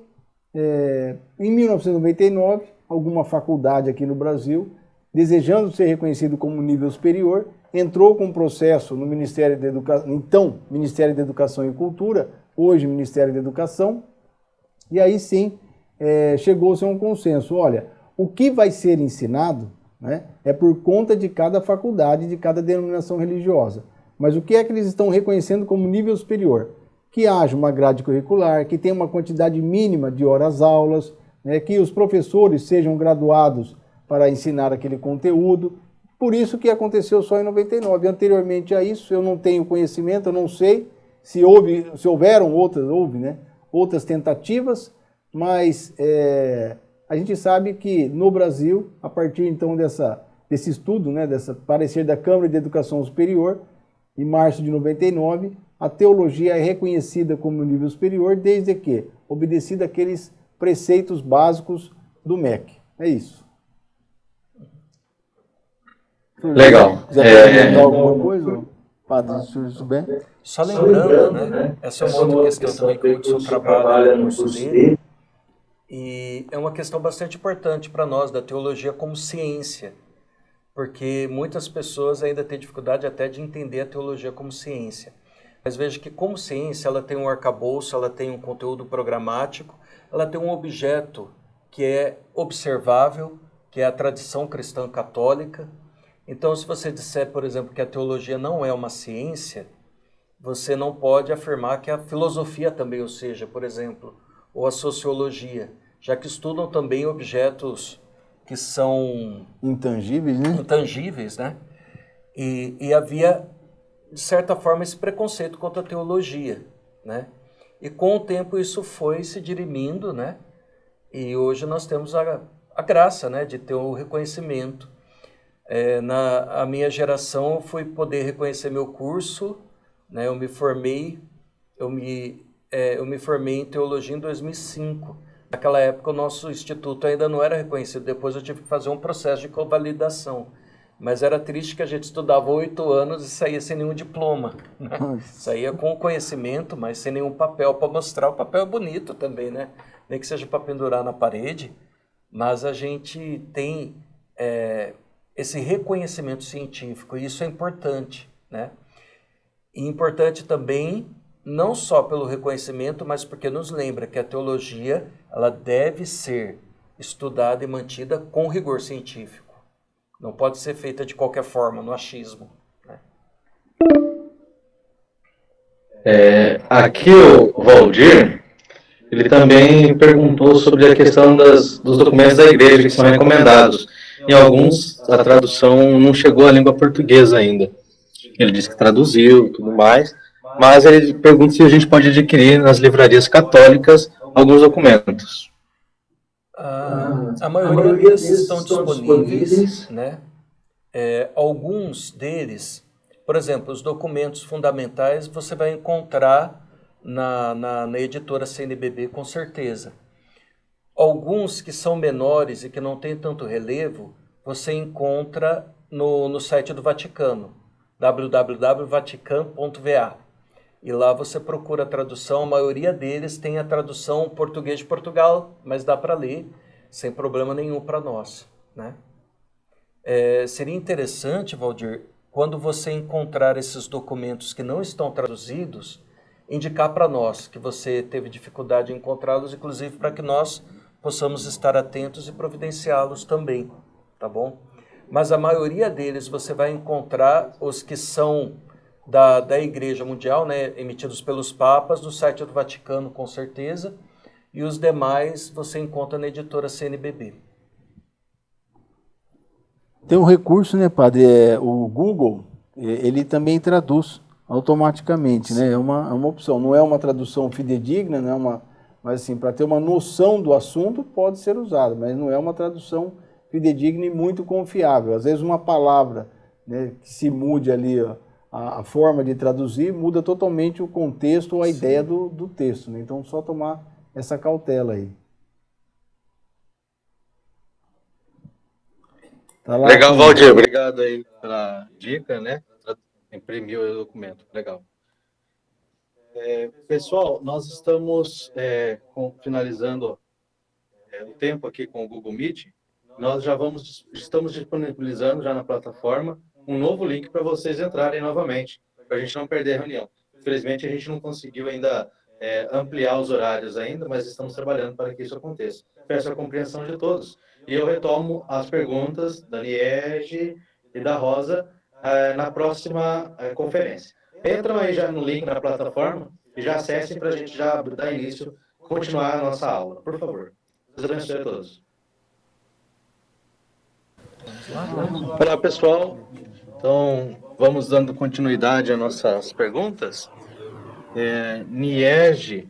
em 1999, alguma faculdade aqui no Brasil, desejando ser reconhecido como nível superior, entrou com um processo no Ministério da Educação, então Ministério da Educação e Cultura, hoje Ministério da Educação, e aí sim chegou-se a um consenso. Olha, o que vai ser ensinado, né, é por conta de cada faculdade, de cada denominação religiosa. Mas o que é que eles estão reconhecendo como nível superior? Que haja uma grade curricular, que tenha uma quantidade mínima de horas-aulas, né, que os professores sejam graduados para ensinar aquele conteúdo. Por isso que aconteceu só em 99. Anteriormente a isso, eu não tenho conhecimento, eu não sei se houveram outras tentativas, mas a gente sabe que no Brasil, a partir então desse estudo, né, desse parecer da Câmara de Educação Superior, em março de 99, a teologia é reconhecida como nível superior, desde que obedecida aqueles preceitos básicos do MEC. É isso. Legal. Quiser alguma coisa, padre, se o souber? Só lembrando, né? Essa é uma outra questão também que o senhor trabalha no curso dele. E é uma questão bastante importante para nós, da teologia como ciência. Porque muitas pessoas ainda têm dificuldade até de entender a teologia como ciência. Mas veja que como ciência ela tem um arcabouço, ela tem um conteúdo programático, ela tem um objeto que é observável, que é a tradição cristã católica, Então, se você disser, por exemplo, que a teologia não é uma ciência, você não pode afirmar que a filosofia também o seja, por exemplo, ou a sociologia, já que estudam também objetos que são Intangíveis, né? intangíveis, né? E havia, de certa forma, esse preconceito contra a teologia, né? E com o tempo isso foi se dirimindo, né? E hoje nós temos a graça, né, de ter o reconhecimento. A minha geração foi poder reconhecer meu curso, né? Eu me formei em teologia em 2005. Naquela época o nosso instituto ainda não era reconhecido. Depois eu tive que fazer um processo de convalidação. Mas era triste que a gente estudava 8 anos e saía sem nenhum diploma, né? Saía com o conhecimento, mas sem nenhum papel para mostrar. O papel é bonito também, né? Nem que seja para pendurar na parede, mas a gente tem esse reconhecimento científico, e isso é importante, né? E importante também, não só pelo reconhecimento, mas porque nos lembra que a teologia ela deve ser estudada e mantida com rigor científico. Não pode ser feita de qualquer forma, no achismo, né? Aqui o Valdir, ele também perguntou sobre a questão dos documentos da igreja que são recomendados. Em alguns, a tradução não chegou à língua portuguesa ainda. Ele disse que traduziu e tudo mais, mas ele pergunta se a gente pode adquirir nas livrarias católicas alguns documentos. A maioria desses estão disponíveis, né? Alguns deles, por exemplo, os documentos fundamentais você vai encontrar na editora CNBB com certeza. Alguns que são menores e que não têm tanto relevo, você encontra no site do Vaticano, www.vatican.va. E lá você procura a tradução, a maioria deles tem a tradução português de Portugal, mas dá para ler sem problema nenhum para nós, né? Seria interessante, Valdir, quando você encontrar esses documentos que não estão traduzidos, indicar para nós que você teve dificuldade em encontrá-los, inclusive para que nós possamos estar atentos e providenciá-los também, tá bom? Mas a maioria deles você vai encontrar os que são da Igreja Mundial, né, emitidos pelos papas, no site do Vaticano, com certeza, e os demais você encontra na editora CNBB. Tem um recurso, né, padre? O Google, ele também traduz automaticamente, né? É uma opção. Não é uma tradução fidedigna, né? Mas assim, para ter uma noção do assunto pode ser usado, mas não é uma tradução fidedigna e muito confiável. Às vezes uma palavra, né, que se mude ali a forma de traduzir, muda totalmente o contexto ou a ideia do texto, né? Então só tomar essa cautela aí. Tá lá. Legal, Valdir. Obrigado aí pela dica, né? Imprimiu o documento. Legal. Pessoal, nós estamos finalizando o tempo aqui com o Google Meet. Nós estamos disponibilizando já na plataforma um novo link para vocês entrarem novamente, para a gente não perder a reunião. Infelizmente, a gente não conseguiu ainda ampliar os horários ainda, mas estamos trabalhando para que isso aconteça. Peço a compreensão de todos. E eu retomo as perguntas da Liege e da Rosa na próxima conferência. Entram aí já no link na plataforma e já acessem para a gente já dar início, continuar a nossa aula, por favor. Deus abençoe a todos. Olá, pessoal. Então, vamos dando continuidade às nossas perguntas. Niege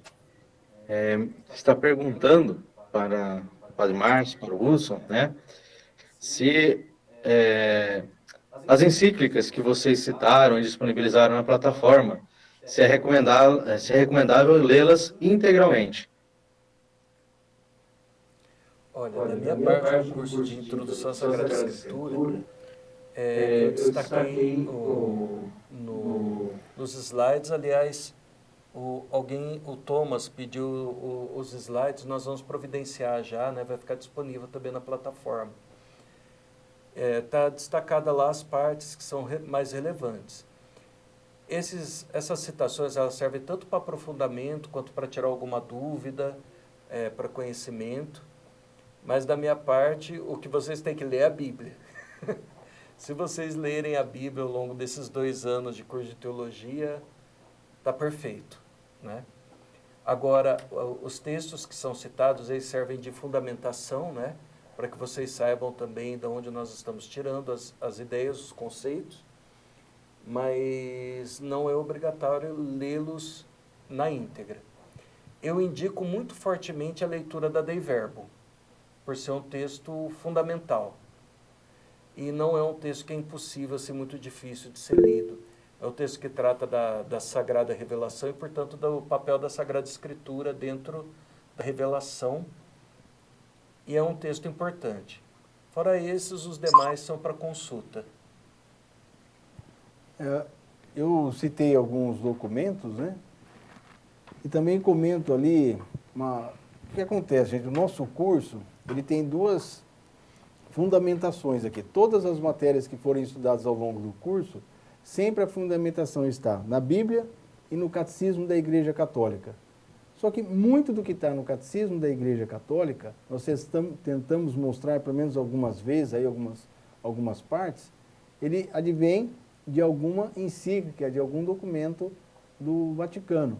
está perguntando para o Padre Márcio, para o Wilson, né, se as encíclicas que vocês citaram e disponibilizaram na plataforma, se é recomendável lê-las integralmente. Olha, da minha parte, no curso de Introdução à Sagrada Escritura, eu destaquei nos slides, aliás, o Thomas pediu os slides, nós vamos providenciar já, né, vai ficar disponível também na plataforma. Está destacada lá as partes que são mais relevantes. Essas citações elas servem tanto para aprofundamento quanto para tirar alguma dúvida, para conhecimento. Mas da minha parte, o que vocês têm que ler é a Bíblia. Se vocês lerem a Bíblia ao longo desses 2 anos de curso de teologia, está perfeito, né? Agora, os textos que são citados, eles servem de fundamentação, né? Para que vocês saibam também de onde nós estamos tirando as ideias, os conceitos, mas não é obrigatório lê-los na íntegra. Eu indico muito fortemente a leitura da Dei Verbo, por ser um texto fundamental. E não é um texto que é impossível, assim, muito difícil de ser lido. É um texto que trata da Sagrada Revelação e, portanto, do papel da Sagrada Escritura dentro da revelação. E é um texto importante. Fora esses, os demais são para consulta. Eu citei alguns documentos, né? E também comento ali o que acontece, gente. O nosso curso, ele tem 2 fundamentações aqui. Todas as matérias que forem estudadas ao longo do curso, sempre a fundamentação está na Bíblia e no Catecismo da Igreja Católica. Só que muito do que está no Catecismo da Igreja Católica, nós tentamos mostrar pelo menos algumas vezes, aí algumas partes, ele advém de alguma encíclica, de algum documento do Vaticano.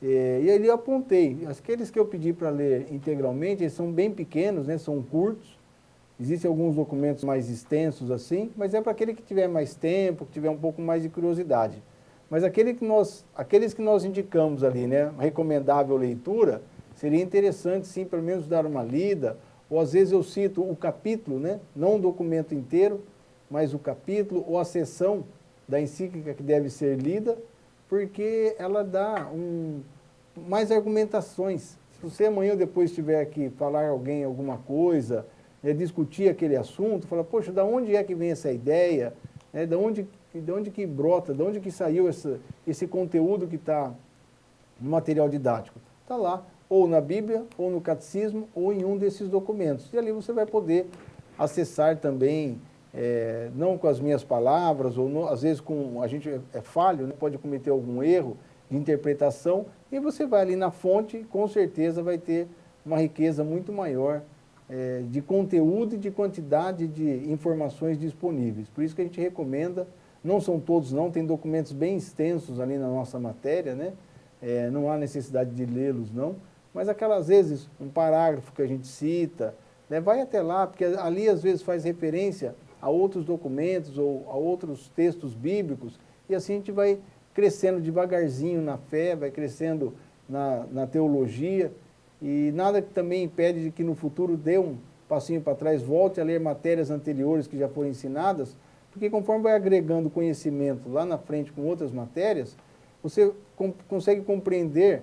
E ali eu apontei, aqueles que eu pedi para ler integralmente, eles são bem pequenos, né, são curtos, existem alguns documentos mais extensos assim, mas é para aquele que tiver mais tempo, que tiver um pouco mais de curiosidade. Mas aqueles que nós indicamos ali, né, recomendável leitura, seria interessante sim, pelo menos dar uma lida, ou às vezes eu cito o capítulo, né, não o documento inteiro, mas o capítulo ou a seção da encíclica que deve ser lida, porque ela dá mais argumentações. Se você amanhã ou depois tiver que falar alguém alguma coisa, né, discutir aquele assunto, falar, poxa, da onde é que vem essa ideia? Né, da onde que brota, de onde que saiu esse conteúdo que está no material didático? Está lá, ou na Bíblia, ou no Catecismo, ou em um desses documentos. E ali você vai poder acessar também, não com as minhas palavras, ou às vezes a gente é falho, né, pode cometer algum erro de interpretação, e você vai ali na fonte, com certeza vai ter uma riqueza muito maior de conteúdo e de quantidade de informações disponíveis. Por isso que a gente recomenda, não são todos não, tem documentos bem extensos ali na nossa matéria, né? Não há necessidade de lê-los não, mas às vezes um parágrafo que a gente cita, né, vai até lá, porque ali às vezes faz referência a outros documentos ou a outros textos bíblicos, e assim a gente vai crescendo devagarzinho na fé, vai crescendo na teologia, e nada que também impede de que no futuro dê um passinho para trás, volte a ler matérias anteriores que já foram ensinadas, porque conforme vai agregando conhecimento lá na frente com outras matérias, você consegue compreender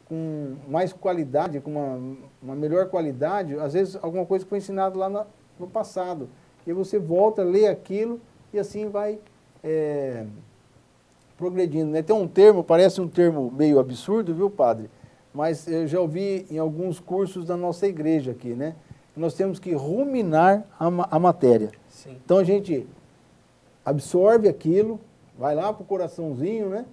com mais qualidade, com uma melhor qualidade, às vezes alguma coisa que foi ensinado lá no passado. E você volta a ler aquilo e assim vai progredindo. Né? Tem um termo, parece um termo meio absurdo, viu, padre? Mas eu já ouvi em alguns cursos da nossa igreja aqui, né? Nós temos que ruminar a matéria. Sim. Então a gente absorve aquilo, vai lá para o coraçãozinho, né?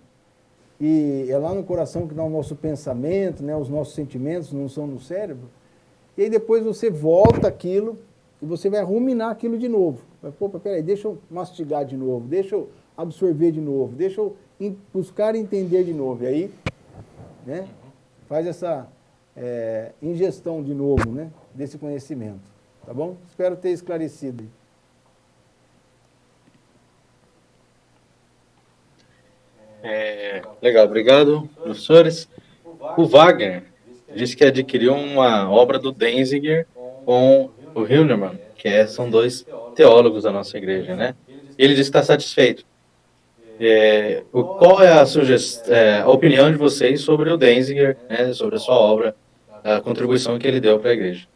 E é lá no coração que dá o nosso pensamento, né? Os nossos sentimentos não são no cérebro. E aí depois você volta aquilo e você vai ruminar aquilo de novo. Vai, pô, peraí, deixa eu mastigar de novo, deixa eu absorver de novo, deixa eu buscar entender de novo. E aí, né? Faz essa ingestão de novo, né? Desse conhecimento. Tá bom? Espero ter esclarecido. Legal, obrigado, professores. O Wagner disse que adquiriu uma obra do Denzinger com o Hühnermann, que são 2 teólogos da nossa igreja, né? Ele disse que está satisfeito. Qual é a opinião de vocês sobre o Denzinger, né, sobre a sua obra, a contribuição que ele deu para a igreja?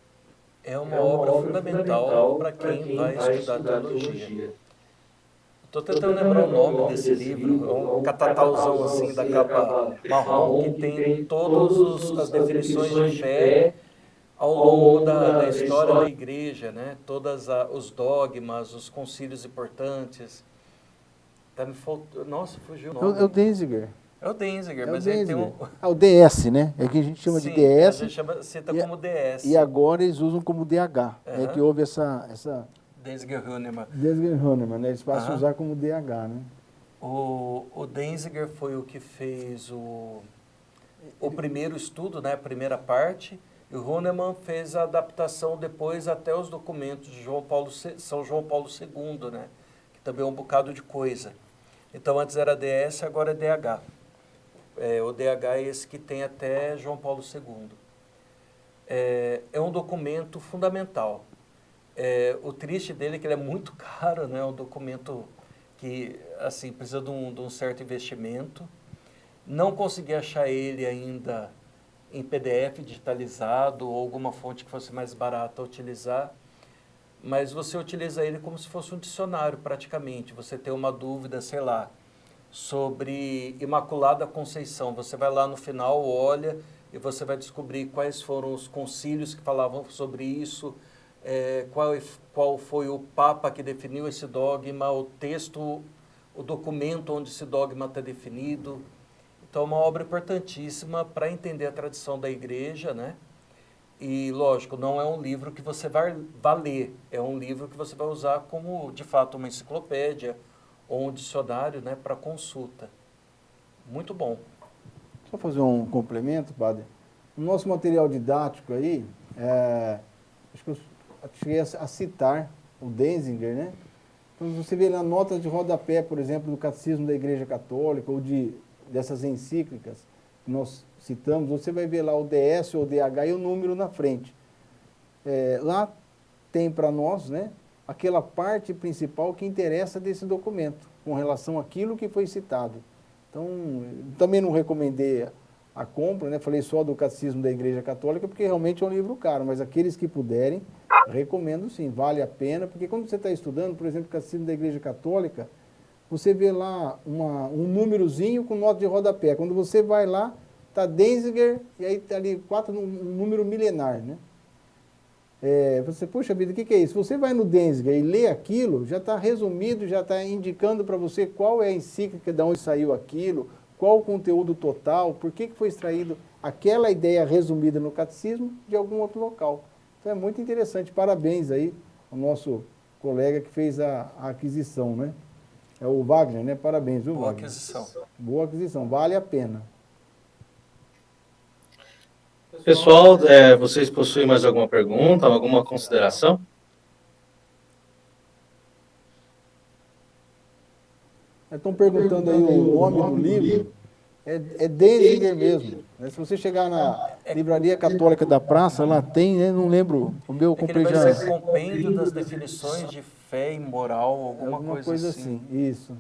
É uma obra fundamental para quem vai estudar teologia. Estou tentando lembrar o nome desse livro, é um catatauzão assim da capa marrom que tem todas as definições de fé ao longo da história da igreja, né? Todos os dogmas, os concílios importantes. Tá me faltando, nossa, fugiu o nome. É o Denzinger. É o Denzinger, mas ele tem um... o DS, né? É que a gente chama de DS. A gente cita como DS. E agora eles usam como DH, que houve essa Denzinger Hahnemann. Denzinger Hahnemann, né? Eles passam a Aham. usar como DH, né? O Denzinger foi o que fez o primeiro estudo, né, a primeira parte, e o Hahnemann fez a adaptação depois até os documentos de São João Paulo II, né, que também é um bocado de coisa. Então, antes era DS, agora é DH. O DH é esse que tem até João Paulo II. É um documento fundamental. O triste dele é que ele é muito caro, né, é um documento que assim, precisa de um certo investimento. Não consegui achar ele ainda em PDF digitalizado ou alguma fonte que fosse mais barata a utilizar, mas você utiliza ele como se fosse um dicionário praticamente. Você tem uma dúvida, sei lá, sobre Imaculada Conceição. Você vai lá no final, olha e você vai descobrir quais foram os concílios que falavam sobre isso, qual foi o Papa que definiu esse dogma, o texto, o documento onde esse dogma está definido. Então, é uma obra importantíssima para entender a tradição da igreja, né? E, lógico, não é um livro que você vai ler, é um livro que você vai usar como, de fato, uma enciclopédia ou um dicionário, né, para consulta. Muito bom. Só fazer um complemento, padre. No nosso material didático aí, acho que eu cheguei a citar o Denzinger, né? Então, você vê lá notas de rodapé, por exemplo, do Catecismo da Igreja Católica, ou dessas encíclicas que nós citamos, você vai ver lá o DS ou o DH e o número na frente. Lá tem para nós, né, aquela parte principal que interessa desse documento, com relação àquilo que foi citado. Então, também não recomendei a compra, né, falei só do Catecismo da Igreja Católica, porque realmente é um livro caro, mas aqueles que puderem, recomendo sim, vale a pena, porque quando você está estudando, por exemplo, o Catecismo da Igreja Católica, você vê lá um númerozinho com nota de rodapé. Quando você vai lá, está Denzinger, e aí está ali um número milenar, né? Você, puxa vida, o que é isso? Você vai no Denzinger e lê aquilo, já está resumido, já está indicando para você qual é a encíclica, de onde saiu aquilo, qual o conteúdo total, por que foi extraído aquela ideia resumida no catecismo de algum outro local. Então é muito interessante. Parabéns aí ao nosso colega que fez a aquisição, né? É o Wagner, né? Parabéns, viu, Boa Wagner? aquisição. Boa aquisição, vale a pena. Pessoal, vocês possuem mais alguma pergunta, alguma consideração? Estão perguntando aí o nome do livro. É Denzinger mesmo. Né? Se você chegar na Livraria Católica da Praça, lá tem, né? Não lembro, o meu eu É que ele comprei vai já. ser compêndio das definições de fé e moral, alguma coisa assim. Isso.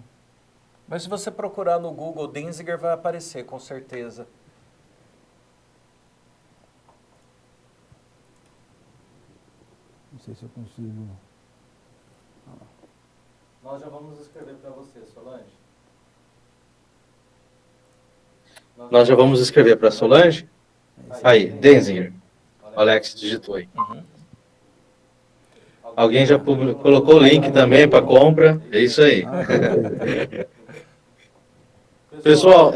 Mas se você procurar no Google, Denzinger vai aparecer, com certeza. Não sei se eu consigo. Nós já vamos escrever para você, Solange. Nós já vamos escrever para Solange? Aí, Denzinger. O Alex digitou aí. Uhum. Alguém já colocou o link também para compra. É isso aí. Pessoal,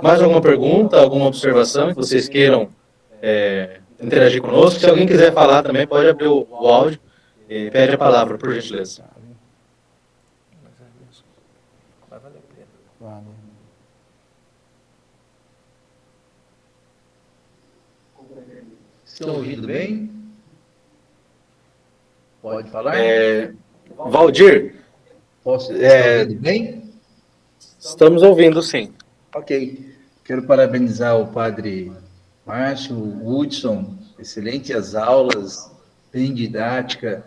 mais alguma pergunta, alguma observação que vocês queiram interagir conosco? Se alguém quiser falar também, pode abrir o áudio e pede a palavra, por gentileza. Vai valer a pena. Vale. Estão ouvindo bem? Pode falar? Valdir, Posso? Estão ouvindo bem? estamos ouvindo sim. Ok. Quero parabenizar o padre Márcio, o Hudson, excelentes as aulas, bem didática.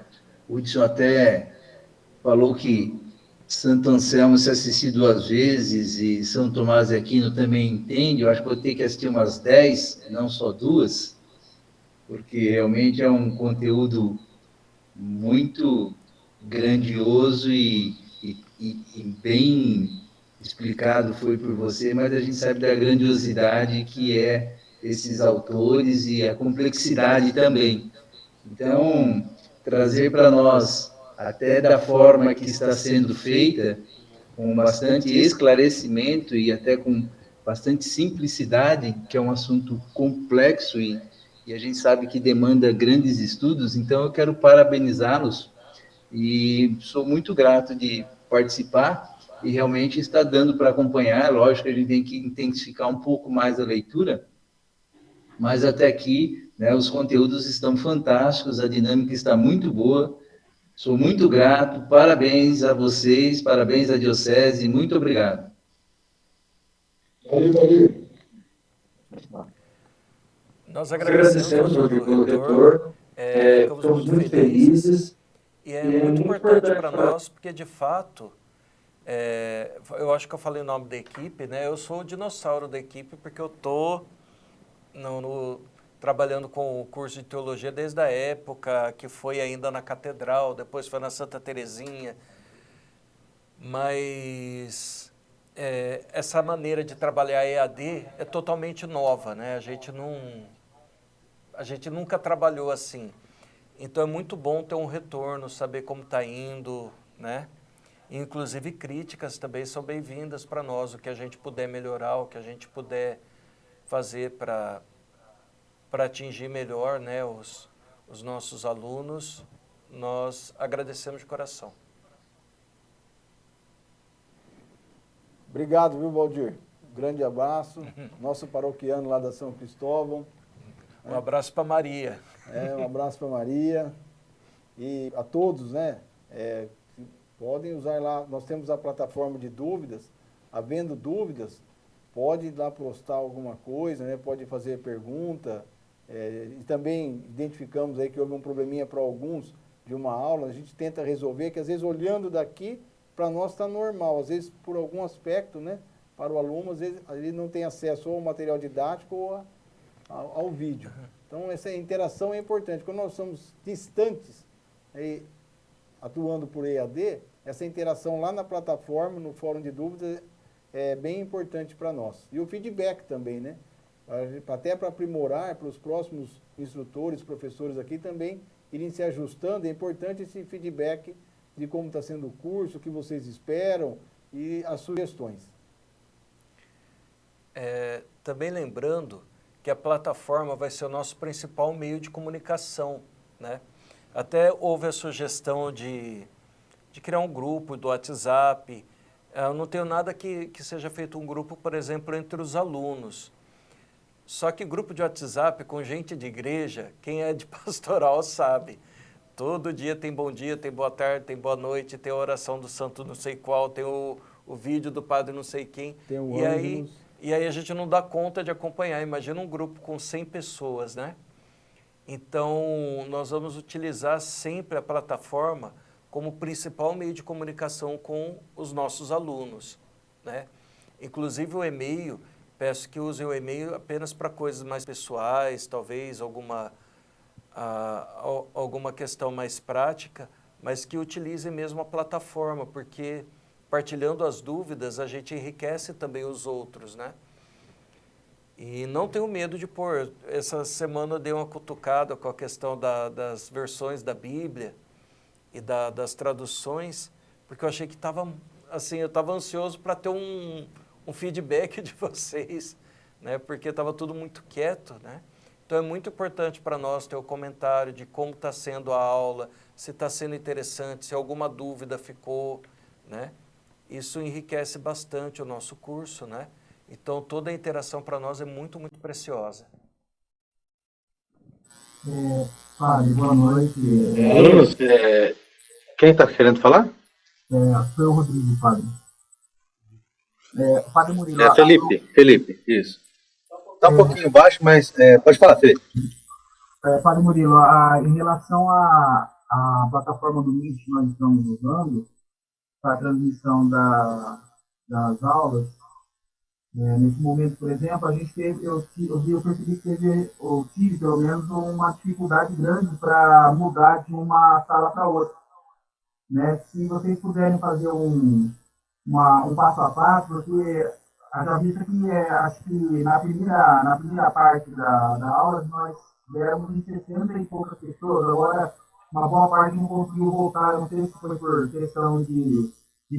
O Hudson até falou que Santo Anselmo se assistiu 2 vezes e São Tomás de Aquino também entende. Eu acho que vou ter que assistir umas 10, não só 2, porque realmente é um conteúdo muito grandioso e bem explicado foi por você, mas a gente sabe da grandiosidade que é esses autores e a complexidade também. Então, trazer para nós, até da forma que está sendo feita, com bastante esclarecimento e até com bastante simplicidade, que é um assunto complexo e a gente sabe que demanda grandes estudos, então eu quero parabenizá-los e sou muito grato de participar e realmente está dando para acompanhar. Lógico que a gente tem que intensificar um pouco mais a leitura, mas até aqui, né, os conteúdos estão fantásticos, a dinâmica está muito boa. Sou muito grato, parabéns a vocês, parabéns à Diocese, muito obrigado. Nós agradecemos ao reitor, ficamos muito felizes e é muito importante para nós, porque de fato, eu acho que eu falei o nome da equipe, né? Eu sou o dinossauro da equipe porque eu estou trabalhando com o curso de teologia desde a época que foi ainda na Catedral, depois foi na Santa Terezinha, mas essa maneira de trabalhar EAD é totalmente nova, né? A gente nunca trabalhou assim. Então é muito bom ter um retorno, saber como está indo, né? Inclusive críticas também são bem-vindas para nós, o que a gente puder melhorar, o que a gente puder fazer para atingir melhor, né, os nossos alunos, nós agradecemos de coração. Obrigado, viu, Valdir? Grande abraço. Nosso paroquiano lá da São Cristóvão. Um abraço para Maria. Um abraço para Maria. E a todos, né? Podem usar lá, nós temos a plataforma de dúvidas. Havendo dúvidas, pode ir lá postar alguma coisa, né? Pode fazer pergunta. E também identificamos aí que houve um probleminha para alguns de uma aula, a gente tenta resolver, que às vezes olhando daqui, para nós está normal, às vezes por algum aspecto, né? Para o aluno, às vezes ele não tem acesso ou ao material didático ou ao vídeo. Então essa interação é importante. Quando nós somos distantes, atuando por EAD, essa interação lá na plataforma, no fórum de dúvidas, é bem importante para nós. E o feedback também, né? Até para aprimorar, para os próximos instrutores, professores aqui também irem se ajustando, é importante esse feedback de como está sendo o curso, o que vocês esperam e as sugestões. Também lembrando que a plataforma vai ser o nosso principal meio de comunicação, né? Até houve a sugestão de criar um grupo do WhatsApp. Eu não tenho nada que seja feito um grupo, por exemplo, entre os alunos. Só que grupo de WhatsApp com gente de igreja, quem é de pastoral sabe. Todo dia tem bom dia, tem boa tarde, tem boa noite, tem a oração do santo não sei qual, tem o vídeo do padre não sei quem. Tem o e aí a gente não dá conta de acompanhar. Imagina um grupo com 100 pessoas, né? Então, nós vamos utilizar sempre a plataforma como principal meio de comunicação com os nossos alunos, né? Inclusive o e-mail, peço que usem o e-mail apenas para coisas mais pessoais, talvez alguma questão mais prática, mas que utilizem mesmo a plataforma, porque partilhando as dúvidas a gente enriquece também os outros, né? E não tenho medo de pôr. Essa semana eu dei uma cutucada com a questão das versões da Bíblia e das traduções, porque eu achei que estava, assim, eu estava ansioso para ter um feedback de vocês, né? Porque estava tudo muito quieto, né? Então é muito importante para nós ter o comentário de como está sendo a aula, se está sendo interessante, se alguma dúvida ficou, né? Isso enriquece bastante o nosso curso, né? Então toda a interação para nós é muito, muito preciosa. Padre, boa noite. Alunos, quem está querendo falar? Sou o Rodrigo, padre. Padre Murilo. Felipe, isso. Está um pouquinho baixo, mas pode falar, Felipe. Padre Murilo, em relação à plataforma do Meet que nós estamos usando para a transmissão das aulas, nesse momento, por exemplo, a gente teve, eu percebi que tive pelo menos uma dificuldade grande para mudar de uma sala para outra, né? Se vocês puderem fazer um passo a passo, porque já visto que acho que na primeira parte da aula nós éramos em 60 e poucas pessoas, agora uma boa parte não conseguiu voltar, não sei se foi por questão de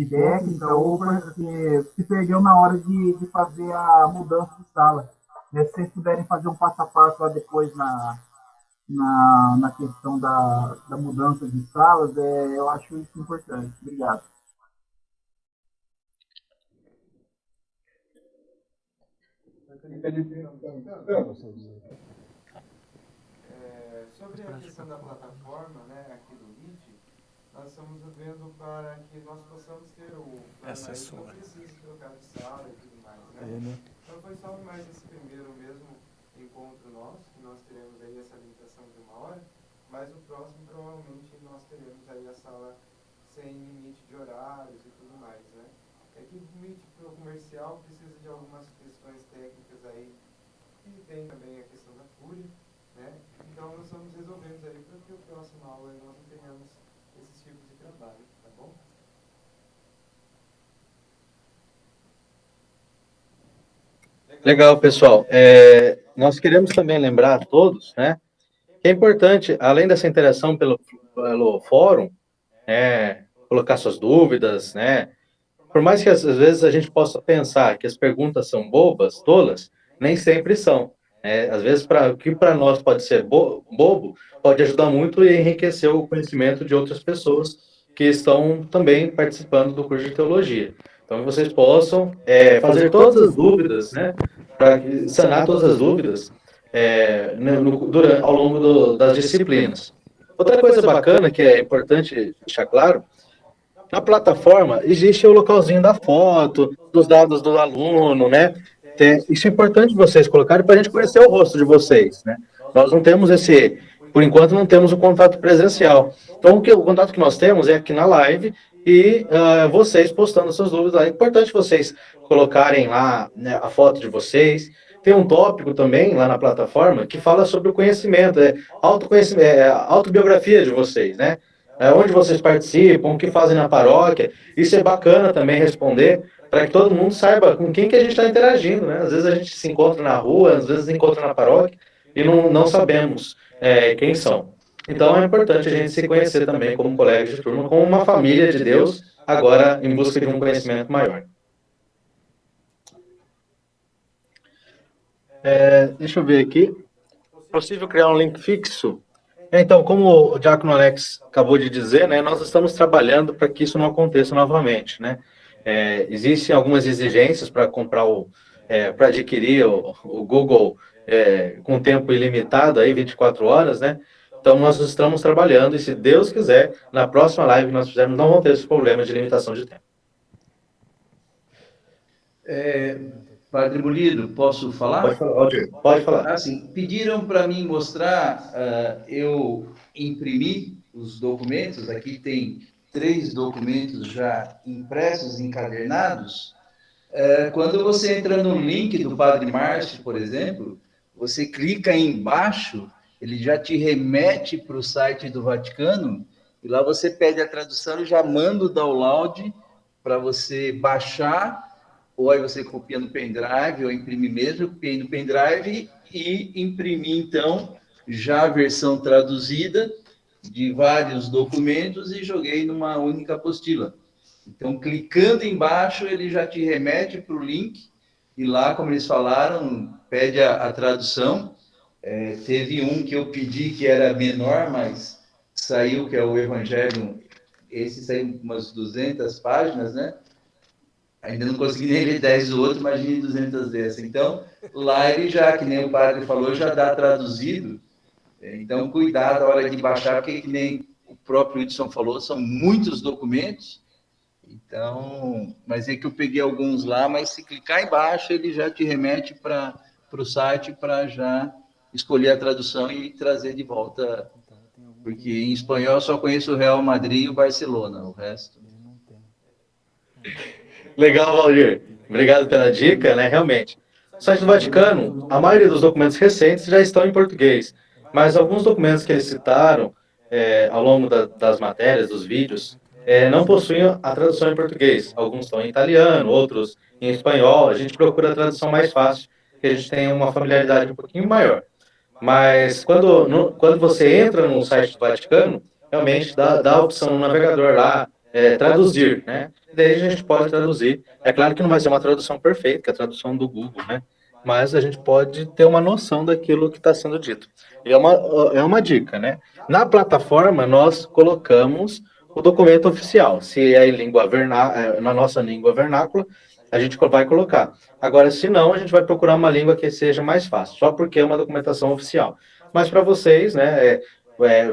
técnica ou porque se perdeu na hora de fazer a mudança de sala. Se vocês puderem fazer um passo a passo lá depois na questão da mudança de salas, eu acho isso importante. Obrigado. Sobre a questão da plataforma, né, aqui do Meet, nós estamos vendo para que nós possamos ter o Essa é sua. não precisa trocar de sala e tudo mais, né? Então foi só mais esse primeiro mesmo encontro nosso, que nós teremos aí essa limitação de 1 hora, mas no próximo provavelmente nós teremos aí a sala sem limite de horários e tudo mais, né? É que o Meet pro comercial precisa de algumas questões técnicas aí, e tem também a questão da fúria, né? Então nós estamos resolvendo aí para que a próxima aula nós não tenhamos esses tipos de trabalho, tá bom? Legal, pessoal. Nós queremos também lembrar a todos, né, que é importante, além dessa interação pelo fórum, colocar suas dúvidas, né, por mais que às vezes a gente possa pensar que as perguntas são bobas, tolas, nem sempre são. Às vezes, o que para nós pode ser bobo, pode ajudar muito e enriquecer o conhecimento de outras pessoas que estão também participando do curso de teologia. Então, que vocês possam fazer todas as dúvidas, né, para sanar todas as dúvidas ao longo das disciplinas. Outra coisa bacana que é importante deixar claro, na plataforma existe o localzinho da foto, dos dados do aluno, né? Isso é importante vocês colocarem para a gente conhecer o rosto de vocês, né? Nós não temos por enquanto não temos o contato presencial. Então o contato que nós temos é aqui na live e vocês postando suas dúvidas lá. É importante vocês colocarem lá, né, a foto de vocês. Tem um tópico também lá na plataforma que fala sobre o conhecimento, autoconhecimento, autobiografia de vocês, né? Onde vocês participam, o que fazem na paróquia. Isso é bacana também responder, para que todo mundo saiba com quem que a gente está interagindo, né? Às vezes a gente se encontra na rua, às vezes se encontra na paróquia, e não sabemos quem são. Então é importante a gente se conhecer também como colegas de turma, como uma família de Deus, agora em busca de um conhecimento maior. Deixa eu ver aqui. É possível criar um link fixo? Então, como o Diácono Alex acabou de dizer, né, nós estamos trabalhando para que isso não aconteça novamente, né? Existem algumas exigências para comprar para adquirir o Google com tempo ilimitado, aí 24 horas, né? Então, nós estamos trabalhando e, se Deus quiser, na próxima live que nós fizermos, não vão ter esse problema de limitação de tempo. Padre Murilo, posso falar? Pode falar, Aldir. Pode falar. Assim, pediram para mim mostrar, eu imprimi os documentos, aqui tem 3 documentos já impressos, encadernados. Quando você entra no link do Padre Márcio, por exemplo, você clica aí embaixo, ele já te remete para o site do Vaticano, e lá você pede a tradução e já manda o download para você baixar, ou aí você copia no pendrive, ou imprime mesmo, eu copiei no pendrive e imprimi, então, já a versão traduzida de vários documentos e joguei numa única apostila. Então, clicando embaixo, ele já te remete para o link, e lá, como eles falaram, pede a tradução. Teve um que eu pedi que era menor, mas saiu, que é o Evangelho, esse saiu umas 200 páginas, né? Ainda não consegui nem ler 10 do outro, imagine 200 dessa. Então, lá ele já, que nem o padre falou, já dá traduzido. Então, cuidado a hora de baixar, porque, que nem o próprio Hudson falou, são muitos documentos. Então, mas é que eu peguei alguns lá, mas se clicar embaixo, ele já te remete para o site para já escolher a tradução e trazer de volta. Porque em espanhol eu só conheço o Real Madrid e o Barcelona, o resto... Legal, Valdir. Obrigado pela dica, né? Realmente. No site do Vaticano, a maioria dos documentos recentes já estão em português, mas alguns documentos que eles citaram ao longo das matérias, dos vídeos, não possuem a tradução em português. Alguns estão em italiano, outros em espanhol. A gente procura a tradução mais fácil, que a gente tenha uma familiaridade um pouquinho maior. Mas quando você entra no site do Vaticano, realmente dá a opção no navegador lá, traduzir, né? Daí a gente pode traduzir. É claro que não vai ser uma tradução perfeita, que é a tradução do Google, né? mas a gente pode ter uma noção daquilo que está sendo dito. E é uma dica, né? Na plataforma, nós colocamos o documento oficial. Se é em na nossa língua vernácula, a gente vai colocar. Agora, se não, a gente vai procurar uma língua que seja mais fácil, só porque é uma documentação oficial. Mas para vocês, né,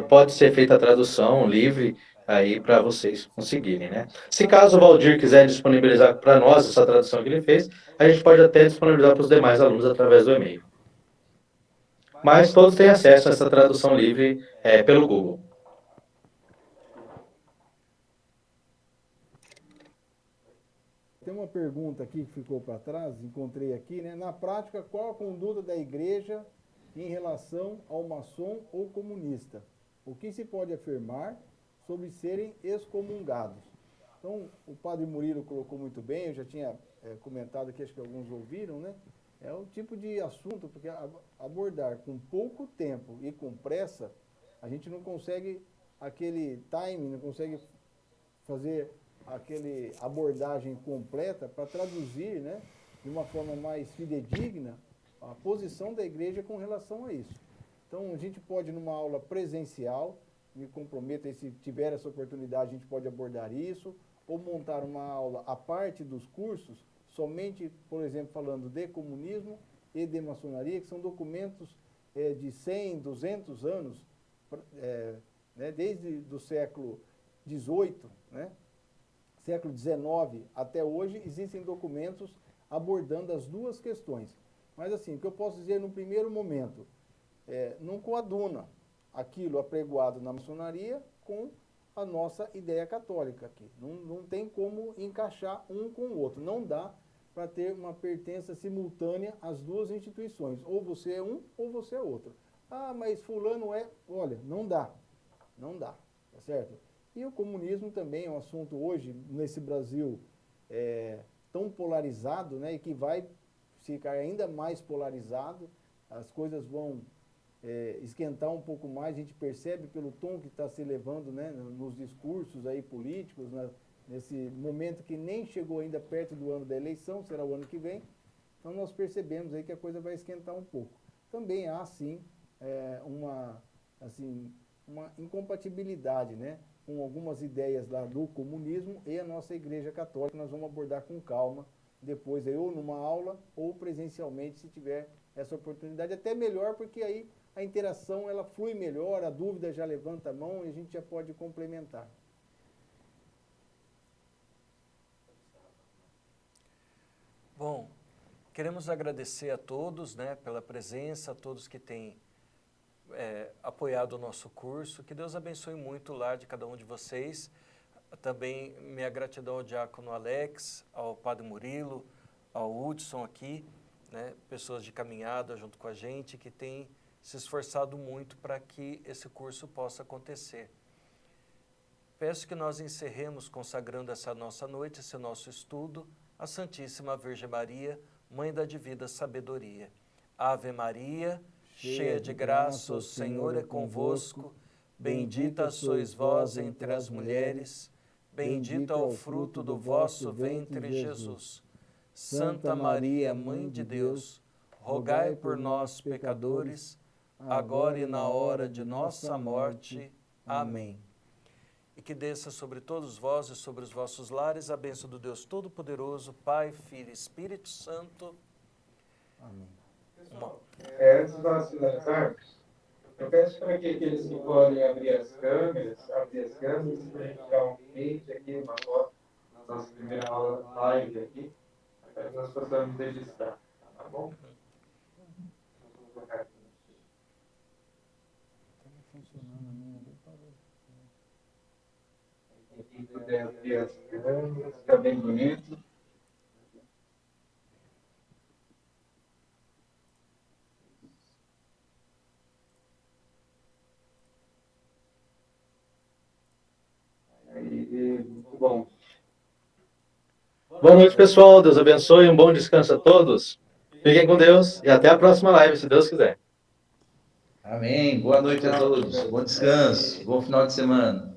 pode ser feita a tradução livre aí para vocês conseguirem, né? Se caso o Valdir quiser disponibilizar para nós essa tradução que ele fez, a gente pode até disponibilizar para os demais alunos através do e-mail. Mas todos têm acesso a essa tradução livre pelo Google. Tem uma pergunta aqui que ficou para trás, encontrei aqui, né? Na prática, qual a conduta da igreja em relação ao maçom ou comunista? O que se pode afirmar sobre serem excomungados? Então, o padre Murilo colocou muito bem, eu já tinha comentado aqui, acho que alguns ouviram, né? É o tipo de assunto, porque abordar com pouco tempo e com pressa, a gente não consegue aquele timing, não consegue fazer aquele abordagem completa para traduzir, né, de uma forma mais fidedigna a posição da igreja com relação a isso. Então, a gente pode, numa aula presencial, me comprometo aí, se tiver essa oportunidade, a gente pode abordar isso, ou montar uma aula à parte dos cursos, somente, por exemplo, falando de comunismo e de maçonaria, que são documentos de 100, 200 anos, né, desde o século XVIII, né, século XIX até hoje, existem documentos abordando as duas questões. Mas assim, o que eu posso dizer no primeiro momento, não coaduna aquilo apregoado na maçonaria com a nossa ideia católica aqui. Não tem como encaixar um com o outro. Não dá para ter uma pertença simultânea às duas instituições. Ou você é um, ou você é outro. Ah, mas fulano é... Olha, não dá. Não dá, tá certo? E o comunismo também é um assunto hoje, nesse Brasil, tão polarizado, né, e que vai ficar ainda mais polarizado, as coisas vão esquentar um pouco mais, a gente percebe pelo tom que está se levando, né, nos discursos aí políticos, né, nesse momento que nem chegou ainda perto do ano da eleição, será o ano que vem, então nós percebemos aí que a coisa vai esquentar um pouco. Também há, sim, uma incompatibilidade, né, com algumas ideias lá do comunismo e a nossa Igreja Católica, nós vamos abordar com calma depois, aí, ou numa aula, ou presencialmente, se tiver essa oportunidade. Até melhor, porque aí a interação ela flui melhor, a dúvida já levanta a mão e a gente já pode complementar. Bom, queremos agradecer a todos, né, pela presença, a todos que têm apoiado o nosso curso. Que Deus abençoe muito o lar de cada um de vocês. Também minha gratidão ao diácono Alex, ao padre Murilo, ao Hudson aqui, né, pessoas de caminhada junto com a gente, que têm se esforçado muito para que esse curso possa acontecer. Peço que nós encerremos consagrando essa nossa noite, esse nosso estudo, a Santíssima Virgem Maria, Mãe da Divina Sabedoria. Ave Maria, cheia de graça, o Senhor é convosco, bendita sois vós entre as mulheres, bendito é o fruto do vosso ventre, Jesus. Santa Maria, Mãe de Deus, rogai por nós, pecadores, agora e na hora de nossa morte. Amém. E que desça sobre todos vós e sobre os vossos lares a bênção do Deus Todo-Poderoso, Pai, Filho e Espírito Santo. Amém. Pessoal, antes de nós finalizarmos, eu peço para que aqueles que podem abrir as câmeras, para a gente tirar um print aqui, uma foto, nossa primeira aula live aqui, para que nós possamos registrar, tá bom? Vamos colocar aqui. Quem puder abrir as câmeras, fica bem bonito. Muito bom. Boa noite, pessoal. Deus abençoe. Um bom descanso a todos. Fiquem com Deus e até a próxima live, se Deus quiser. Amém. Boa noite a todos. Bom descanso. Bom final de semana.